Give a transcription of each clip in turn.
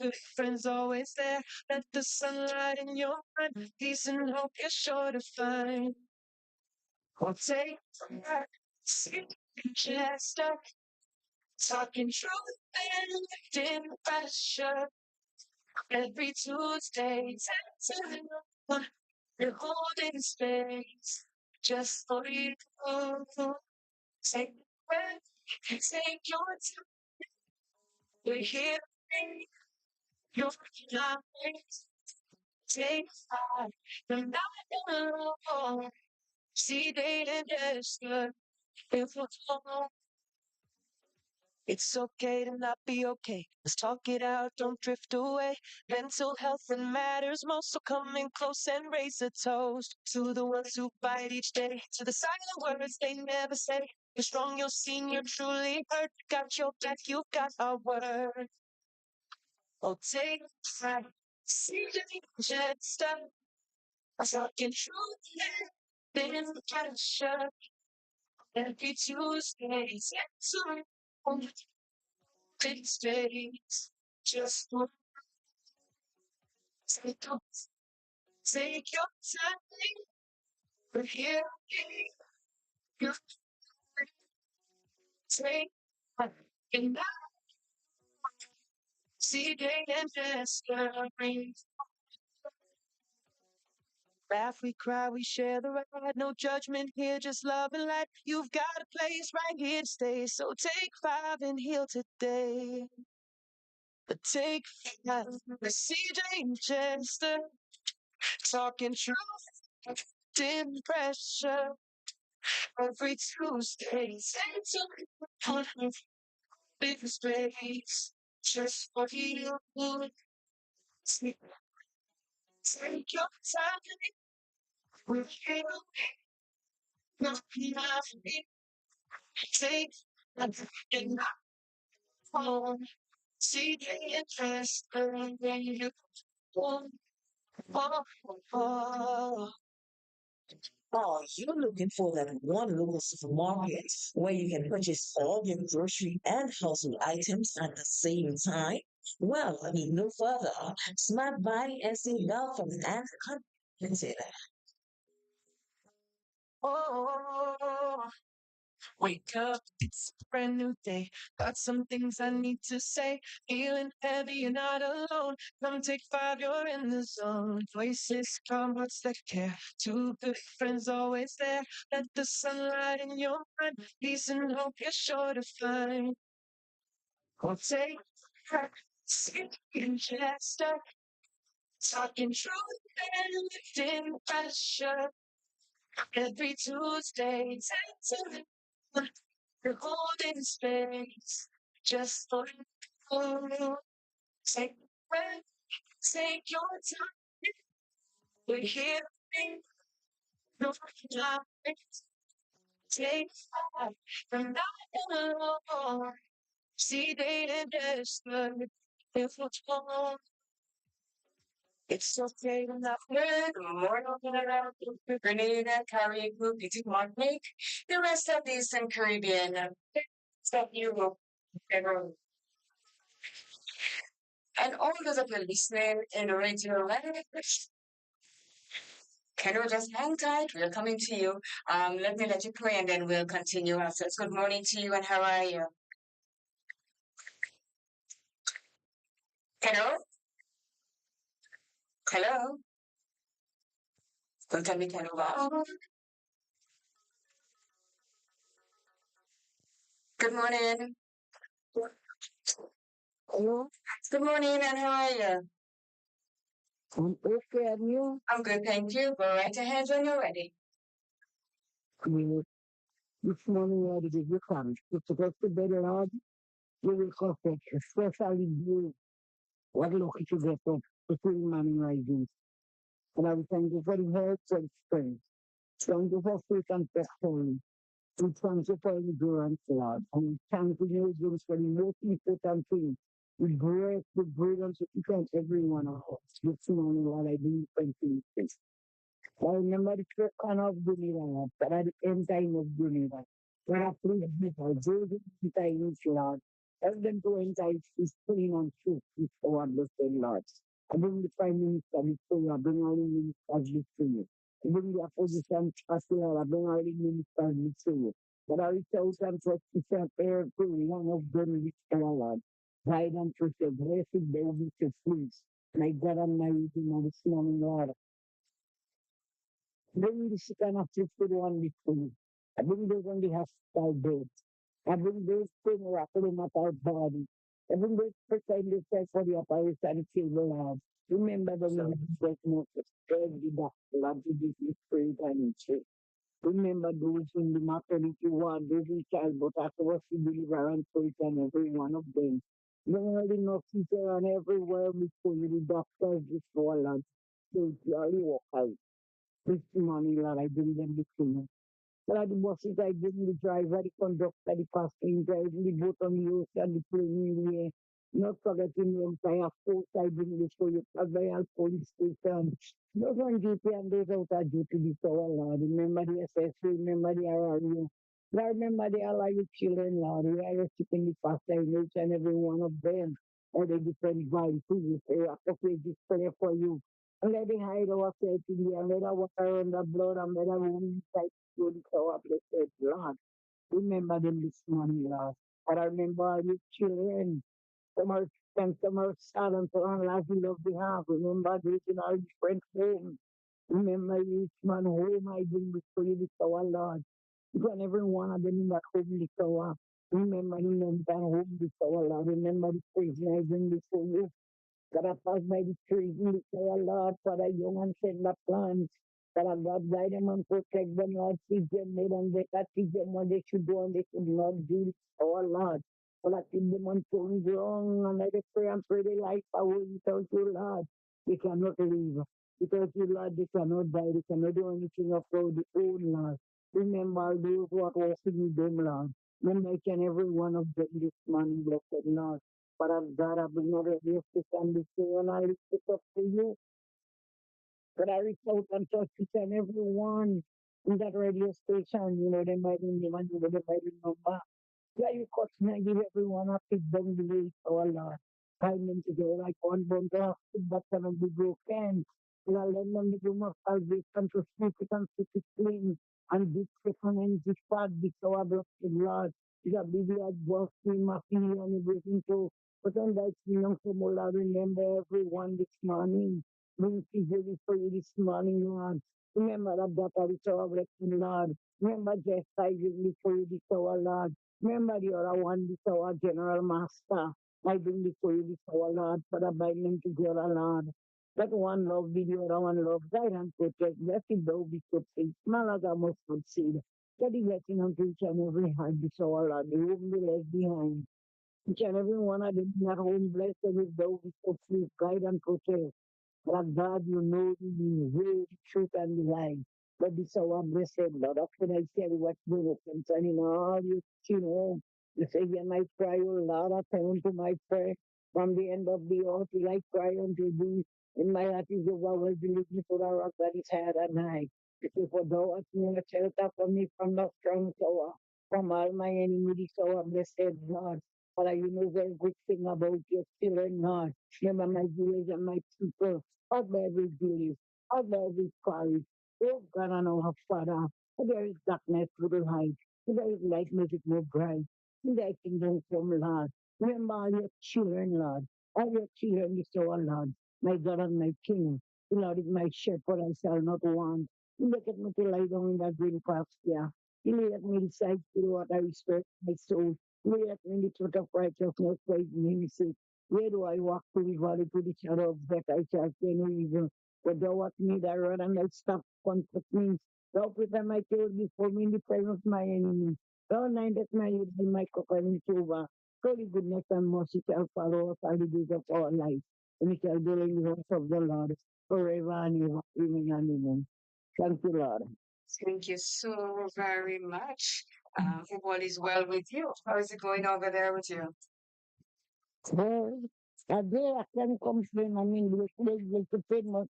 good friends always there. Let the sunlight in your mind. Peace and hope you're sure to find. We'll take back, see, Jester, talking truth and lifting pressure. Every Tuesday, 10 to 1, we're holding space just for you. Take a breath, take your time. We're here, you're not. Take 5, the night alone. See, they and Jester, if we're alone. It's okay to not be okay. Let's talk it out, don't drift away. Mental health and matters most, so come in close and raise a toast to the ones who fight each day, to the silent words they never say. You're strong, you're seen, you're truly heard. Got your back, you got our word. Oh, take time, see the Jester, talking truth and then pressure. Every Tuesday, to big space, just for take your, take your time. We're here, you take and now see day and discovery. Laugh, we cry, we share the ride. No judgment here, just love and light. You've got a place right here to stay. So take 5 and heal today. But take 5 with CJ and Jester, talking truth, dim pressure. Every Tuesday, 10 to 1, big space, just for you. Take take your time, we're here, nothing. Take and home. See the interest when you want. Oh, oh. Oh, you're looking for that one local supermarket where you can purchase all your grocery and household items at the same time? Well, I mean, no further. Smart Buy SE welcome and contented. Oh, wake up, it's a brand new day. Got some things I need to say. Feeling heavy, you're not alone. Come take 5, you're in the zone. Voices calm, hearts that care. Two good friends always there. Let the sunlight in your mind. Peace and hope you're sure to find. We'll take back, sit in Jester, talking truth and lifting pressure. Every Tuesday, 10 to 1, we're holding space just for you. Take a breath, take your time. We're here, no time. Take 5 from now on. See, they and Jester, if what's wrong. It's okay to not Good morning, Grenada, Caribbean, Petit Martinique, the rest of the Eastern Caribbean, South Europe, and all those of you listening in the radio language. Can you just hang tight? We're coming to you. Let me let you pray and then we'll continue afterwards. Good morning to you and how are you? Hello? Hello? Don't tell me hello. Good morning. Hello, Good morning and how are you? I'm okay, and you? I'm good, thank you. Go right ahead when you're ready. You this morning I did your plans. It's supposed to be Lord, you will confess, especially you. What look at you get up between morning rising. And I will thank you for the health and strength. Thank you for faith and testimony. We thank you for endurance, Lord. And we thank you, Jesus, for the most important thing. We grace the brilliance of each and every one of us. This morning, Lord, I do thank you. I remember the first corner of Dunila, but at the end time of Dunila. When I please be for Joseph, I need you, Lord. Help them to enter his clean and truth with our blessed Lord. I bring the Prime Minister before you. I bring all the ministers before you. I bring the opposition chancellor. I bring all the ministers before you. But I reach out and trust yourself every one of them with our Lord. Guide and protect. Blessed they will be to please. My God and my Redeemer this morning, Lord. Bring the sick and afflicted one before you. I bring those on the hospital bed. I bring those things rattling at our body. I bring those pretend themselves for the operation table, Lord. Remember them in the diagnosis. Every doctor, Lord, to give you praise and faith. Remember those in the maternity ward, those in childbirth, afterwards to deliver and faith and every one of them. Bring all the nurses there and everywhere before you, the doctors before, Lord. So you walk out. This morning, Lord, I bring them before you. Lord, the buses I bring the driver, the conductor, the passenger, the boat on the ocean, and the plane in not forgetting the entire force I bring before you, Royal Police Station. Those on duty and those out of duty before Lord. Remember the SSU, remember the RRU. Lord, remember the allied children, Lord. We are keeping the past each and every one of them. All the different vices, we say, I just pray for you. And let it hide ourselves in the and let our water and the blood and let our wounds good so uplifted, Lord. Remember them this morning, Lord. But I remember all your children. Some are spent, some are sad, and some are laughing of behalf. Remember this in our different homes. Remember each man home I bring before you this hour, Lord. Each and every one of them in that home this hour. Remember the mental home this hour, Lord. Remember the prison I bring before you. God, I pass by the trees in the prayer, Lord, Father, young and tender plants. Father, God, guide them and protect them, Lord. Teach them, made and better. Teach them what they should do and they should not do. Oh, Lord. Father, keep them on turn wrong and let them pray and pray their life away without you, Lord. They cannot live. Without you, Lord, they cannot die. They cannot do anything of their own, Lord. Remember those who are walking with them, Lord. Remember each and every one of them this morning, blessed Lord. Father God, I bring all of this to stand before you and I lift it up to you. But I reach out and touch each and every one in that radio station, they might be name and they might be number. Yeah, you cut me and give everyone a big bang the way, oh Lord. Bind them together like one bone to have to but cannot be broken. Lord, let them be more salvation to speak it and speak it clean. And this second and this part, this our blessed Lord. You have been like boss in my feeling and everything to but on that young from Lord, remember everyone this morning. Bring people before you this morning, Lord. Remember that daughter is our blessed Lord. Remember Jester I bring before you this our Lord. Remember the other one, this our general master. I bring before you this our Lord, for the binding together, Lord. That one love be the other one love, guide and protect. Blessed thou be so faith, small as a mustard seed. Get the blessing unto each and every heart, this our Lord. They won't be left behind. Each and every one of them in their home, blessed is thou be so faith, guide and protect. But God, you know the way, the truth, and the life. But this our blessed Lord. After I tell you what's going concerning all you children, you say, you might cry, oh Lord, I turn to my prayer. From the end of the earth, till I cry unto thee. In my heart is overwhelmed, believe me for the rock that is higher than I. It is for thou hast made a shelter for me from the strong tower, from all my enemies, so blessed Lord. Father, you know very good thing about your children, Lord. Remember my village and my people. Out by every village, out by every quarry. Oh God, and our Father, if there is darkness to the light. If there is light, make it more bright. In thy kingdom come, Lord. Remember all your children, Lord. All your children is our Lord. My God and my King. The Lord is my shepherd, I shall not want. He maketh me to lie down in the green pasture. He leadeth me beside still water, restore my soul. He leadeth me in the truth of righteousness for his name's sake. Where do I walk through the valley to the shadow of death? I shall fear no evil. For thou art me thy rod and thy staff comfort me. Thou prepare my table before me in the presence of my enemy. Thou anointest my head with my cup and it over. Surely goodness and mercy shall follow us all the days of our life. And we shall dwell in the house of the Lord forever and ever. Amen and amen. Thank you, Lord. Thank you so very much. Hope all is well with you. How is it going over there with you? Well, a day I can complain. I mean, we're to pay much.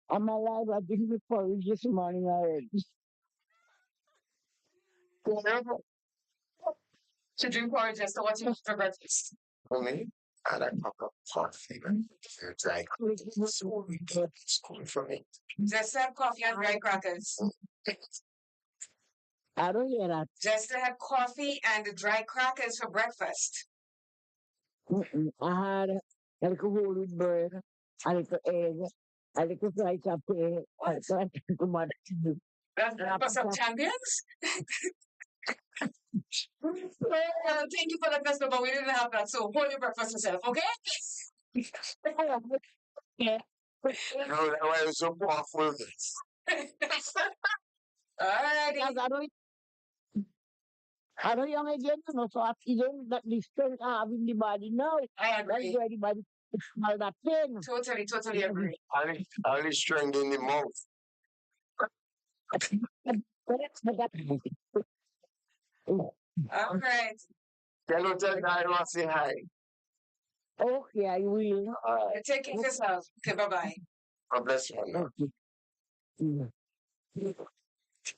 I'm alive. I didn't look for it this morning already. To drink porridge, so what's your for breakfast? For me, I like cup of coffee. It's like so it's cool for me. Just have coffee and dry crackers. I don't hear that. Just to have coffee and dry crackers for breakfast. I had a little whole wheat bread, a little egg, a little slice of bread, a little tomato. That's breakfast of champions. Thank you for the best, but we didn't have that. So hold your breakfast yourself, okay? Yeah. No, that way it's so powerful. Alrighty. I don't young again, you know, so I feel that the strength I have in the body now. I That's agree. why the body smell that thing. Totally agree. Only strength in the mouth. All right. Can you tell I want to say hi? Okay, I will. You take care of yourself. Okay, bye-bye. God bless you. now. Okay.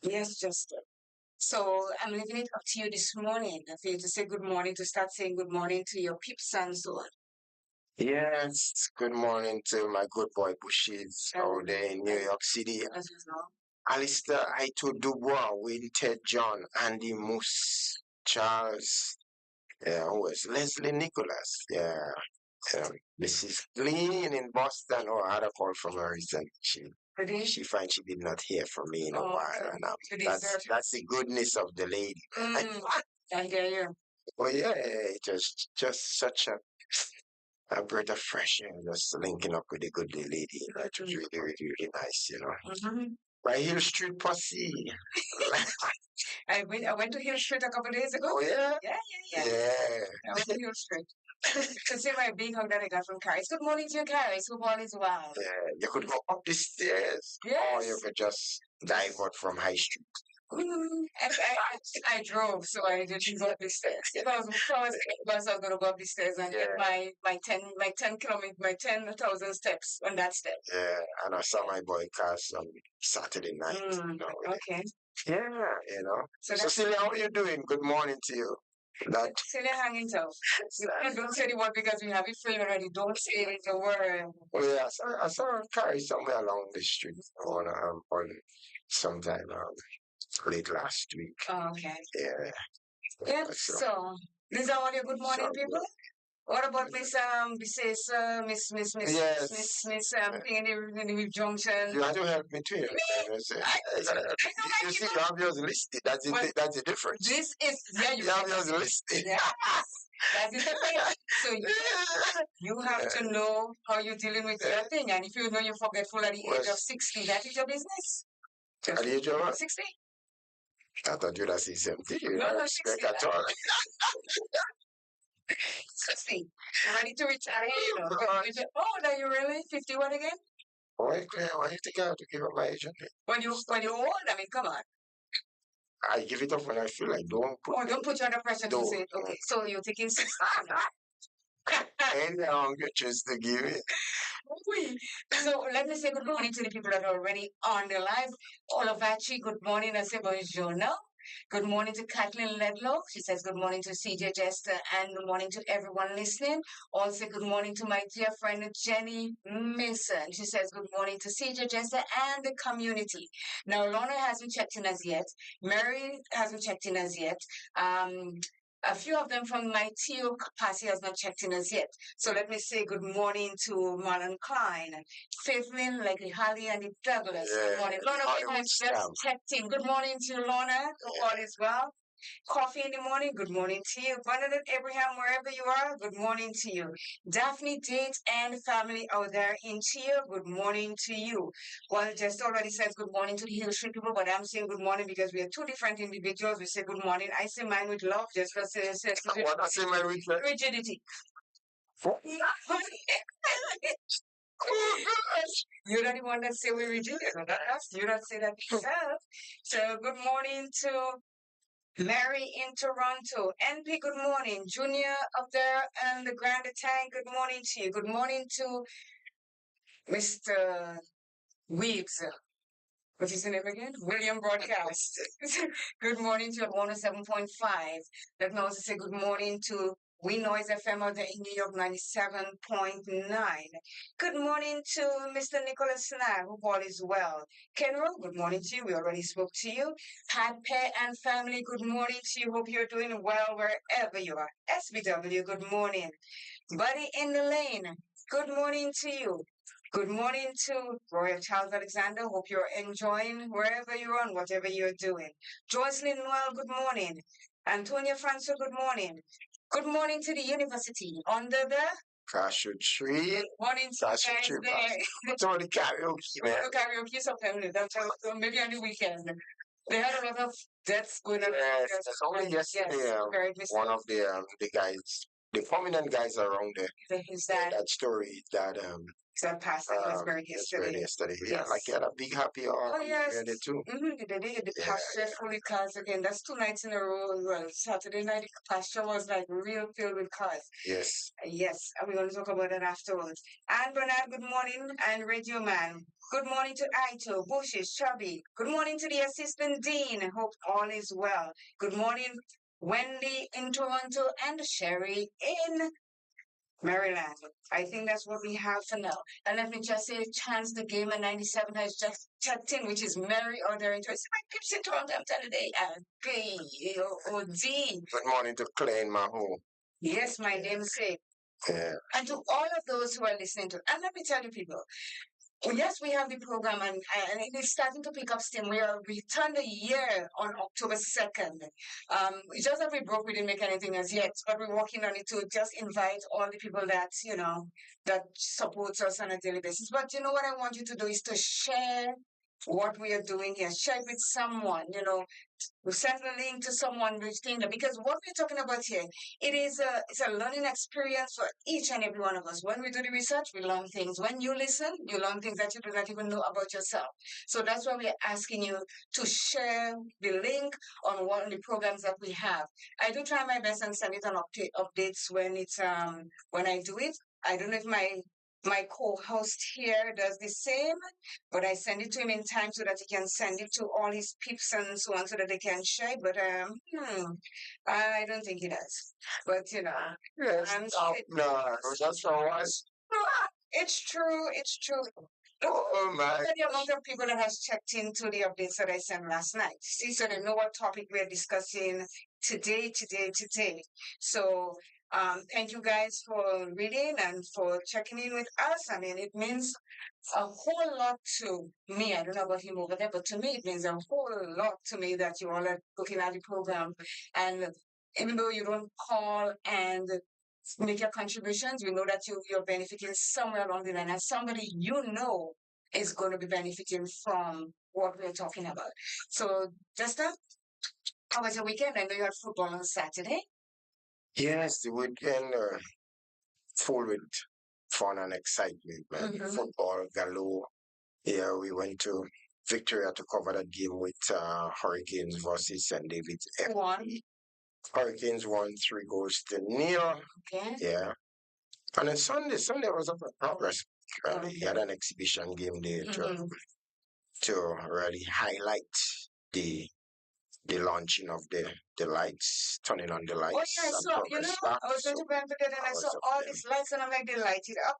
Yes, Jester. So I'm leaving it up to you this morning for you to say good morning, to start saying good morning to your peeps and so on. Yes, good morning to my good boy Bushes out there in New York City. As usual. Alistair Aito Dubois, Winter John, Andy Moose, Charles, who is Leslie Nicholas, this is Glean in Boston. Oh, I had a call from her recently. She finds she did not hear from me in a while, and that's the goodness of the lady. I hear you. Oh yeah, just such a breath of fresh air, just linking up with the good lady. You know, it was really nice, you know. By Hill Street Posse. I went to Hill Street a couple of days ago. Oh yeah? Yeah. Yeah. I went to Hill Street. To see my big hug that I got from Caris. Good morning to you, Caris. Hope all is well. Yeah, you could go up the stairs, or you could just dive out from High Street. I drove, so I didn't go up the stairs. If I was going to go up the stairs and get my 10,000 steps on that step. Yeah, and I saw my boy Cass on Saturday night. Okay. Yeah, you know. So Celia, how are you doing? Good morning to you. Celia hanging tough. Don't say the word because we have it free already. Don't say it the word. Oh yeah, I saw her carry somewhere along the street on sometime late last week. Oh, okay. Yeah. Yeah. So these are all your good morning people. What about Miss Miss Peony Junction? You have to help me too. You see, you have yours listed. That's the difference. This is you have yours listed. Yeah. That's the thing. So you have to know how you're dealing with your thing, and if you know you're forgetful at the age of 60, that is your business. At the age of 60. I thought you'd say 70. No, 60. At all. 60. Ready to retire, you know. Oh, now you really 51 again? Why you think I have to give up my age? When you're old, I mean, come on. I give it up when I feel like don't put you under pressure to say it. Okay, so you're taking 60. And I'm just to give it. So let me say good morning to the people that are already on the live. Olavachi, good morning. I say bonjour. Good morning to Kathleen Ledlow. She says good morning to CJ Jester and good morning to everyone listening. Also, good morning to my dear friend Jenny Mason. She says good morning to CJ Jester and the community. Now, Lorna hasn't checked in as yet. Mary hasn't checked in as yet. A few of them from my TO capacity has not checked in as yet. So let me say good morning to Marlon Klein, Faithlin, Leggy Holly, and Douglas. Good morning. Lorna has just checked in. Good morning to Lorna. All is well. Coffee in the morning, good morning to you. Bernadette Abraham, wherever you are, good morning to you. Daphne Date and family out there in Chia, good morning to you. Well, just already says good morning to the Hill Street people, but I'm saying good morning because we are two different individuals. We say good morning. I say mine with love, just for says what I say mine with rigidity. You're not the one that say we're rigid. You don't say that yourself. So good morning to Mary in Toronto. NP, good morning. Junior up there and the Grand Tank, good morning to you. Good morning to Mr. Weaves. What's his name again? William Broadcast. Good morning to 107.5. Let me also say good morning to We Noise FM out there in New York 97.9. Good morning to Mr. Nicholas Snag, hope all is well. Kenro, good morning to you. We already spoke to you. Pat, Pet, and family, good morning to you. Hope you're doing well wherever you are. SBW, good morning. Buddy in the lane, good morning to you. Good morning to Royal Charles Alexander. Hope you're enjoying wherever you're on, whatever you're doing. Joycelyn Noel, good morning. Antonia Franco, good morning. Good morning to the university under the Cashew tree. good morning to Cashew you guys tree. there. It's all the karaoke, man. The karaoke sometimes that's maybe on the weekend. They had a lot of deaths going on. Yes, it's only yesterday. Yes, very One of the guys, the prominent guys around there, is that that story that pastor was buried it's buried yesterday. yesterday. Yeah, like he had a big happy Oh yes. birthday too. They did the Yeah, pasture fully cars again. That's 2 nights in a row. Well, Saturday night the pasture was like real filled with cars. Yes. Yes, and we're going to talk about that afterwards. And Bernard, good morning. And Radio Man, good morning to Aito, Bushes, Chubby. Good morning to the Assistant Dean. Hope all is well. Good morning, Wendy in Toronto and Sherry in Maryland. I think that's what we have for now. And let me just say, Chance the Gamer 97 has just checked in, which is Mary or there into my pips in Toronto. I'm telling you, and P-O-D. Good morning to Klein Maho. Yes, my namesake. Yeah. And to all of those who are listening to, and let me tell you, people, yes, we have the program, and it is starting to pick up steam. We turned a year on October 2nd. It's just that we broke, we didn't make anything as yet, but we're working on it to just invite all the people that, that supports us on a daily basis. But you know what I want you to do is to share what we are doing here. Share it with someone, we send the link to someone who's doing that, because what we're talking about here, it's a learning experience for each and every one of us. When we do the research, we learn things. When you listen, you learn things that you do not even know about yourself. So that's why we're asking you to share the link on one of the programs that we have. I do try my best and send it on updates when it's when I do it. I don't know if my co-host here does the same, but I send it to him in time so that he can send it to all his peeps and so on so that they can share it. But I don't think he does. But Yes. I'm No, that's all right. it's true. It's true. Oh my. Look at the amount of people that has checked into the updates that I sent last night. See, so they know what topic we're discussing today. So thank you guys for reading and for checking in with us. I mean, it means a whole lot to me. I don't know about him over there, but to me, it means a whole lot to me that you all are looking at the program. And even though you don't call and make your contributions, we know that you're benefiting somewhere along the line, and somebody is going to be benefiting from what we're talking about. So, Jester, how was your weekend? I know you had football on Saturday. Yes, the weekend full with fun and excitement, man. Football galore. Yeah, we went to Victoria to cover that game with Hurricanes versus St. David's FC. Hurricanes won 3-0. Okay. Yeah. And then Sunday was a progress. He had an exhibition game there to really highlight the launching of the lights, turning on the lights. Oh yeah, I saw. I was going to go and and I saw all these lights, and I'm like, they lighted up.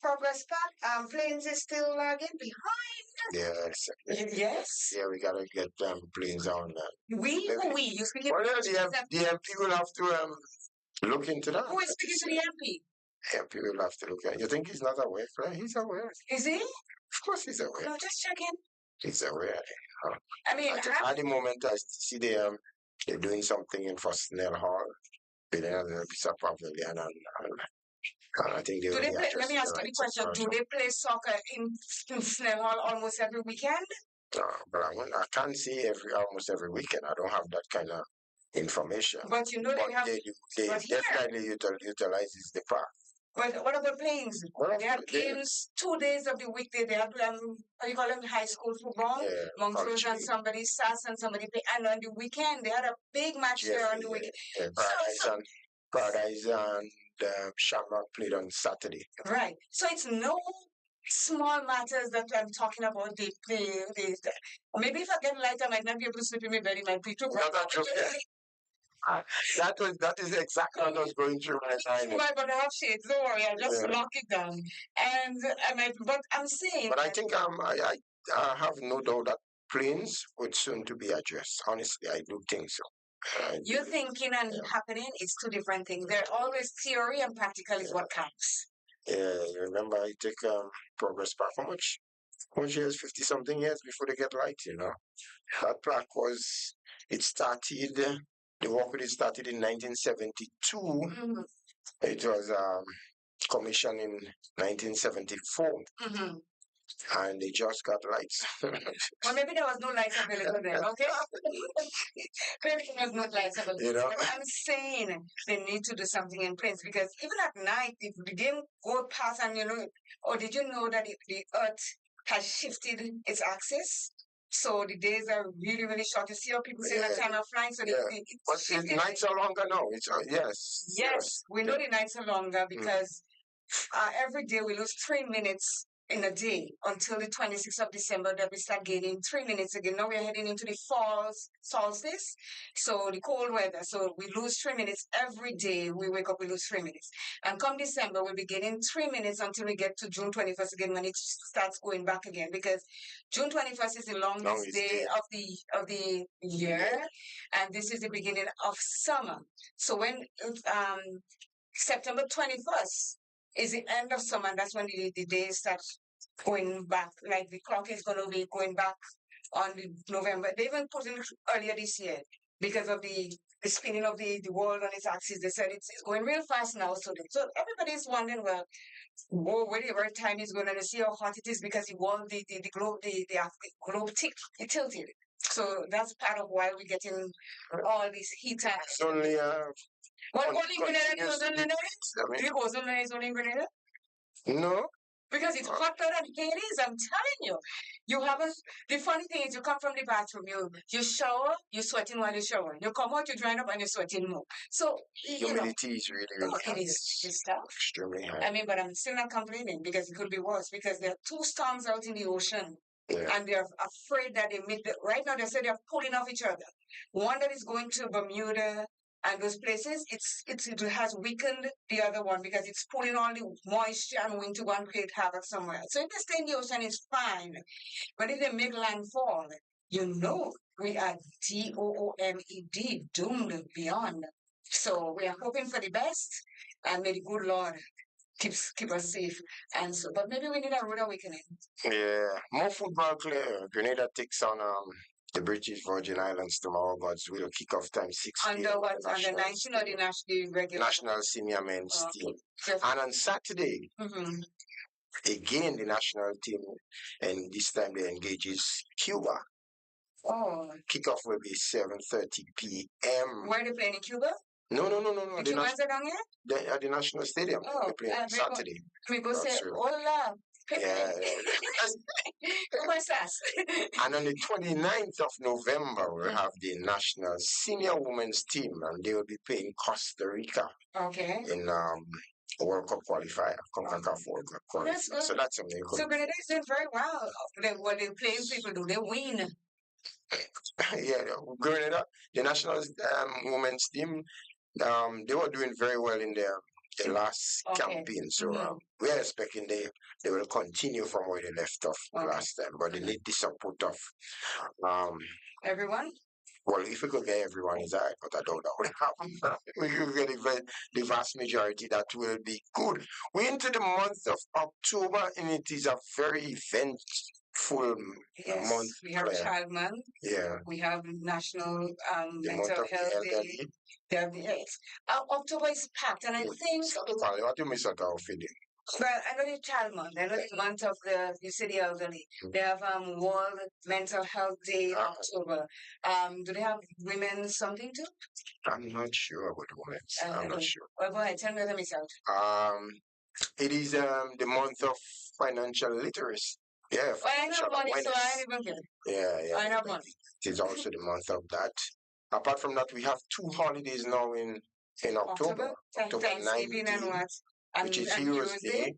Progress pack. Planes is still lagging behind. Yes. Yes. Yeah, we gotta get planes on that. We. You speaking? Well, the MP will have to look into that. Who is speaking to the MP? MP will have to look at it. You think he's not aware? He's aware. Is he? Of course he's aware. No, just checking. He's aware. I mean, at the moment, I see they're doing something in for Snell Hall. With a piece of pavilion, and I think they do will. they play, let me ask you a question. Do they play soccer in Snell Hall almost every weekend? But I can't see almost every weekend. I don't have that kind of information. But you know they have. They definitely utilizes the park. But what about planes? They have games 2 days of the weekday. They have how you call them, high school football. Yeah, Montrose and somebody starts and somebody play. And on the weekend they had a big match there on the weekend. Yeah. Paradise and Shamrock played on Saturday. Right. So it's no small matters that I'm talking about. Maybe if I get light, I might not be able to sleep in my bed. It might be too bright. That is exactly what I was going through my mind. But I have shades. Don't worry, I just lock it down. And but I'm saying. But I think I have no doubt that planes would soon to be addressed. Honestly, I do think so. You're thinking and happening is two different things. They're always theory and practical is what counts. Yeah, you remember I take progress back. How much years? 50 something years before they get light, you know. That plaque it started, the work with it started in 1972. Mm-hmm. It was commissioned in 1974. Mm-hmm. And they just got lights. Well, maybe there was no lights available then, okay? Maybe there was no lights available. You know? I'm saying they need to do something in Prince because even at night, if the game go past and or did you know that the Earth has shifted its axis? So the days are really, really short. You see how people say that time of flying? So but the nights are longer now. It's yes. Yes, we know the nights are longer because every day we lose 3 minutes in a day until the 26th of December that we start gaining 3 minutes again. Now we're heading into the fall solstice, so the cold weather. So we lose 3 minutes every day. We wake up, we lose 3 minutes. And come December, we'll be gaining 3 minutes until we get to June 21st again when it starts going back again because June 21st is the longest day of the year, and this is the beginning of summer. So when September 21st is the end of summer, and that's when the days start going back. Like the clock is going to be going back on November. They even put in earlier this year because of the spinning of the world on its axis. They said it's going real fast now. So everybody's wondering, well, whatever time is going to see how hot it is because the world, the globe, the globe tilted. So that's part of why we're getting all these heat. It's only what only Grenada goes on Grenada? Do you go on is only Grenada? No. Because it's hotter than Hades, I'm telling you. You haven't. The funny thing is, you come from the bathroom, you shower, you're sweating while you shower. You come out, you're drying up, and you're sweating more. So humidity is really high. It's tough. Extremely high. I mean, but I'm still not complaining because it could be worse because there are two storms out in the ocean. Yeah. And they're afraid that right now they say they're pulling off each other. One that is going to Bermuda and those places, it has weakened the other one because it's pulling all the moisture and wind to go and create havoc somewhere. So if they stay in the ocean, it's fine. But if they make landfall, we are DOOMED, doomed beyond. So we are hoping for the best, and may the good Lord keep us safe. And so, but maybe we need a rude awakening. Yeah, more football clear. Grenada takes on the British Virgin Islands tomorrow. God's will kick-off time 6 p.m. Under what? Under 19 or the regular? National senior men's team. And on Saturday, again the national team, and this time they engages Cuba. Oh. Kickoff will be 7:30 p.m. Where are they playing in Cuba? No. The Cubans are down here? At the National Stadium. Oh, they play Saturday. We go say, hola. Yeah. ¿Cómo estás? And on the 29th of November, we'll have the national senior women's team, and they will be playing Costa Rica. Okay. In World Cup qualifier, CONCACAF World Cup qualifier. That's good. So that's something good. So Grenada is doing very well. What they playing people do, they win. Yeah, Grenada, the national women's team, they were doing very well in their last campaign. So we're expecting they will continue from where they left off last time. But they need the support of everyone. Well, if we could get everyone inside, but I don't know what happen. We could get the vast majority, that will be good. We're into the month of October, and it is a very eventful month. We have Child Month. Yeah. We have National Mental Health Day. October is packed, and I think. What do you miss out of it? Well, I know the Child Month. I know the month of you see the elderly. They have World Mental Health Day in October. Do they have women something too? I'm not sure about women. I'm not sure. Well, go ahead. Tell me what I miss out. It is the month of financial literacy. Yeah. Well, I know money, so I ain't even care. Yeah. I know money. It is also the month of that. Apart from that, we have 2 holidays now in October. October 19th, and what? Which is Heroes Day.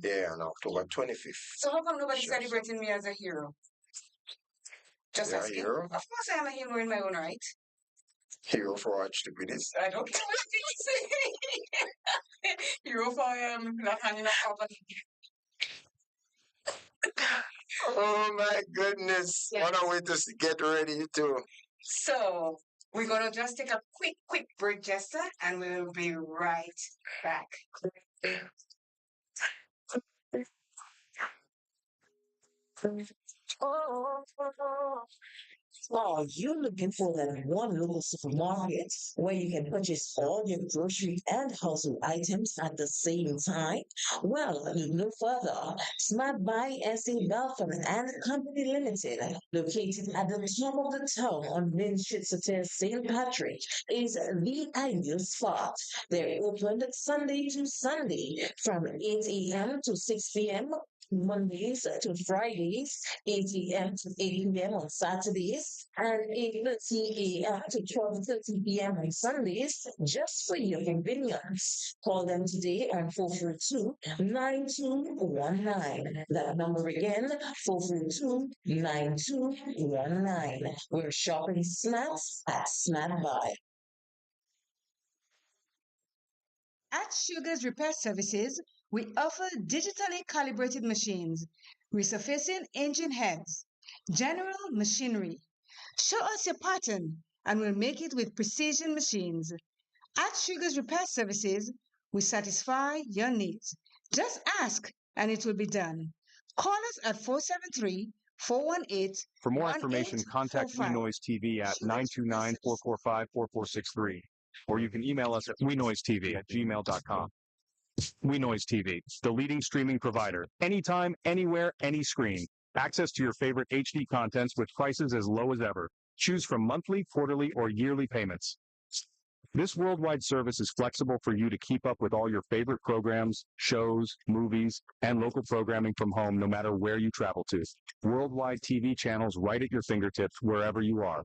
Yeah, on October 25th. So how come nobody's celebrating me as a hero? Just asking. Of course I am a hero in my own right. Hero for what stupidness. I don't care what you say. Hero for not hanging up properly. Oh my goodness. Yes. What a way to get ready to. So we're gonna just take a quick break, Jester, and we'll be right back. Are you looking for that one local supermarket where you can purchase all your grocery and household items at the same time? Well, look no further. Smart Buy SA Belfort and Company Limited, located at the top of the town on Main Street, St. Patrick, is the ideal spot. They're open Sunday to Sunday from 8 a.m. to 6 p.m. Mondays to Fridays, 8 a.m. to 8 p.m. on Saturdays, and 8:30 a.m. to 12:30 p.m. on Sundays, just for your convenience. Call them today on 442-9219. That number again, 442-9219. We're shopping snacks at Snack Buy. At Sugar's Repair Services, we offer digitally calibrated machines, resurfacing engine heads, general machinery. Show us your pattern and we'll make it with precision machines. At Sugar's Repair Services, we satisfy your needs. Just ask and it will be done. Call us at 473 418. For more information, contact WeNoise TV at 929-445-4463. Or you can email us at wenoisetv@gmail.com. WeNoise TV, the leading streaming provider. Anytime, anywhere, any screen. Access to your favorite HD contents with prices as low as ever. Choose from monthly, quarterly, or yearly payments. This worldwide service is flexible for you to keep up with all your favorite programs, shows, movies, and local programming from home no matter where you travel to. Worldwide TV channels right at your fingertips wherever you are.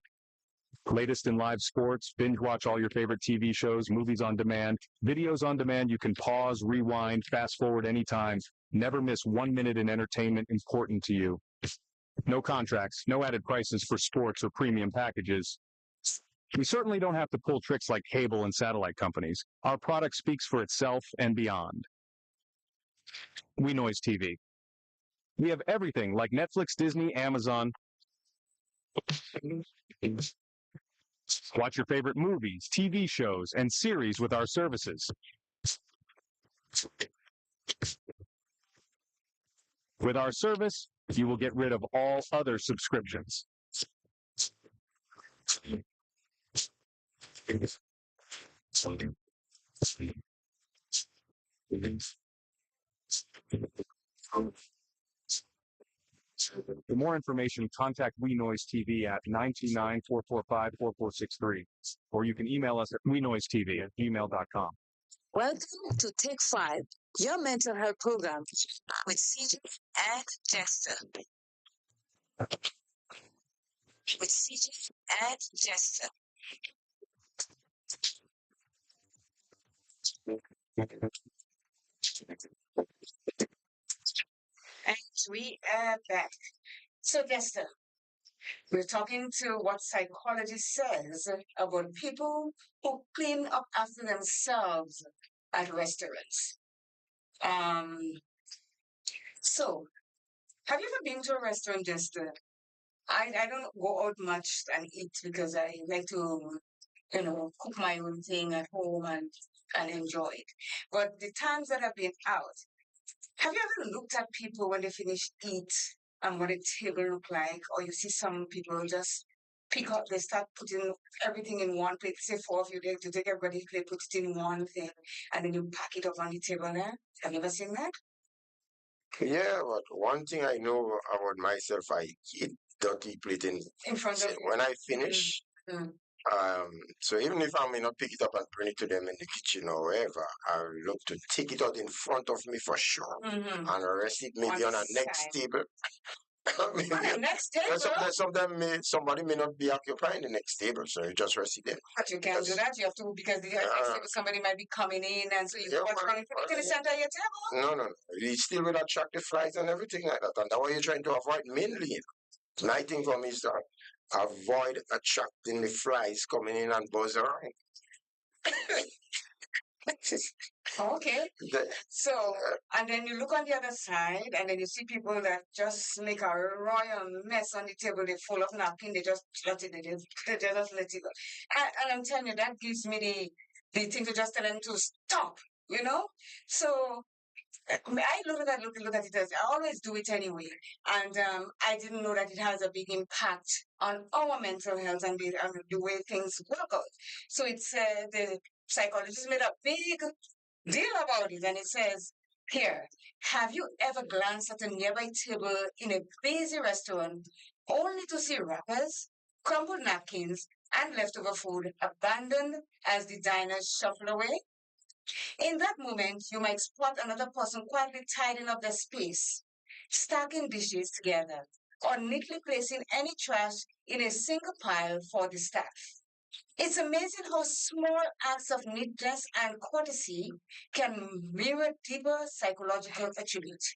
Latest in live sports, binge watch all your favorite TV shows, movies on demand, videos on demand. You can pause, rewind, fast forward anytime. Never miss 1 minute in entertainment important to you. No contracts, no added prices for sports or premium packages. We certainly don't have to pull tricks like cable and satellite companies. Our product speaks for itself and beyond. WeNoise TV. We have everything like Netflix, Disney, Amazon. Watch your favorite movies, TV shows, and series with our services. With our service, you will get rid of all other subscriptions. For more information, contact WeNoise TV at 929-445-4463, or you can email us at wenoisetv@gmail.com. Welcome to Take 5, your mental health program with CJ and Jester. With CJ and Jester. And we are back. So, Jester, we're talking to what psychology says about people who clean up after themselves at restaurants. So, have you ever been to a restaurant, Jester? I don't go out much and eat because I like to, cook my own thing at home and enjoy it. But the times that I've been out, have you ever looked at people when they finish eat and what a table look like? Or you see some people just pick up, they start putting everything in one plate. Say four of you, they take everybody's plate, put it in one thing, and then you pack it up on the table there. Have you ever seen that? Yeah, but one thing I know about myself, I eat dirty plate In front of when I finish. Mm. So even if I may not pick it up and bring it to them in the kitchen or wherever, I look to take it out in front of me for sure Mm-hmm. and rest it maybe on a next table. Maybe On the next table? sometimes somebody may not be occupying the next table, so you just rest it there. But you can't do that. You have to, because the next table, somebody might be coming in, and so you Yeah, want to put it in the center of your table. No. You still will attract the flies and everything like that. And that's what you're trying to avoid mainly. My thing for me is that avoid attracting the flies coming in and buzz around. Okay. The- So, and then you look on the other side, and then you see people that just make a royal mess on the table. They're full of napkin. They just let it. They just let it go. And I'm telling you, that gives me the thing to just tell them to stop. You know. So I look at it as I always do it anyway, and I didn't know that it has a big impact on our mental health and the way things work out. So it's the psychologist made a big deal about it, and it says here: have you ever glanced at a nearby table in a busy restaurant only to see wrappers, crumpled napkins, and leftover food abandoned as the diners shuffle away? In that moment, you might spot another person quietly tidying up their space, stacking dishes together, or neatly placing any trash in a single pile for the staff. It's amazing how small acts of neatness and courtesy can mirror deeper psychological attributes.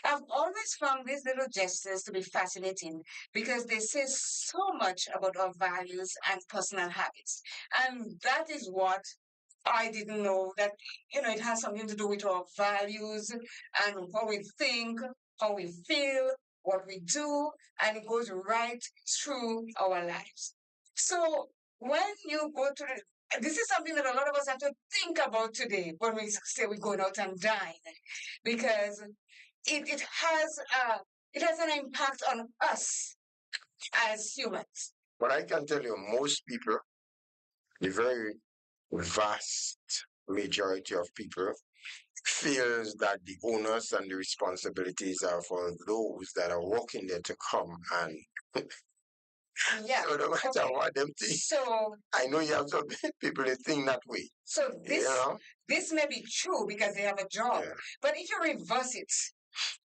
I've always found these little gestures to be fascinating because they say so much about our values and personal habits. And that is what I didn't know that, it has something to do with our values and how we think, how we feel, what we do, and it goes right through our lives. So when you go to this is something that a lot of us have to think about today when we say we're going out and dine, because it has an impact on us as humans. But I can tell you, most people, the very vast majority of people, feels that the onus and the responsibilities are for those that are working there to come and Yeah. so no matter Okay. what them think. So I know you have some people that think that way. so You know? this may be true because they have a job, Yeah. but if you reverse it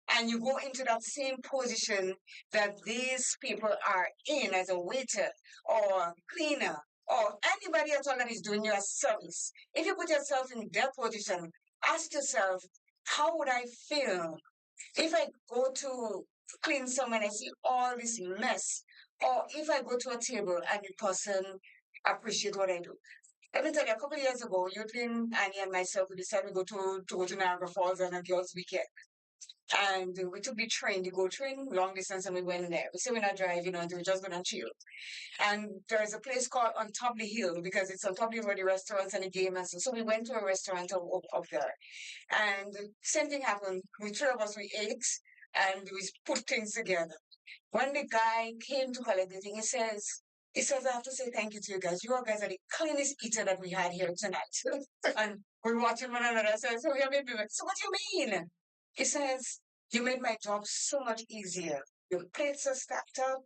and you go into that same position that these people are in as a waiter or cleaner or anybody at all that is doing you a service, if you put yourself in their position, ask yourself, how would I feel if I go to clean someone and I see all this mess, or if I go to a table and the person appreciate what I do? Let me tell you, a couple of years ago, Eutlin, Annie, and myself, we decided to go to Niagara Falls on a girls' weekend. And we took the train, the GO train, long distance, and we went there. We said we're not driving, and we're just going to chill. And there's a place called On Top of the Hill because it's on top of the hill where the restaurants and the game and stuff. So we went to a restaurant up there. And same thing happened. We three of us, we ate and we put things together. When the guy came to collect the thing, he says, I have to say thank you to you guys. You all guys are the cleanest eater that we had here tonight. And we're watching one another. I said, so what do you mean? He says, you made my job so much easier. Your plates are stacked up.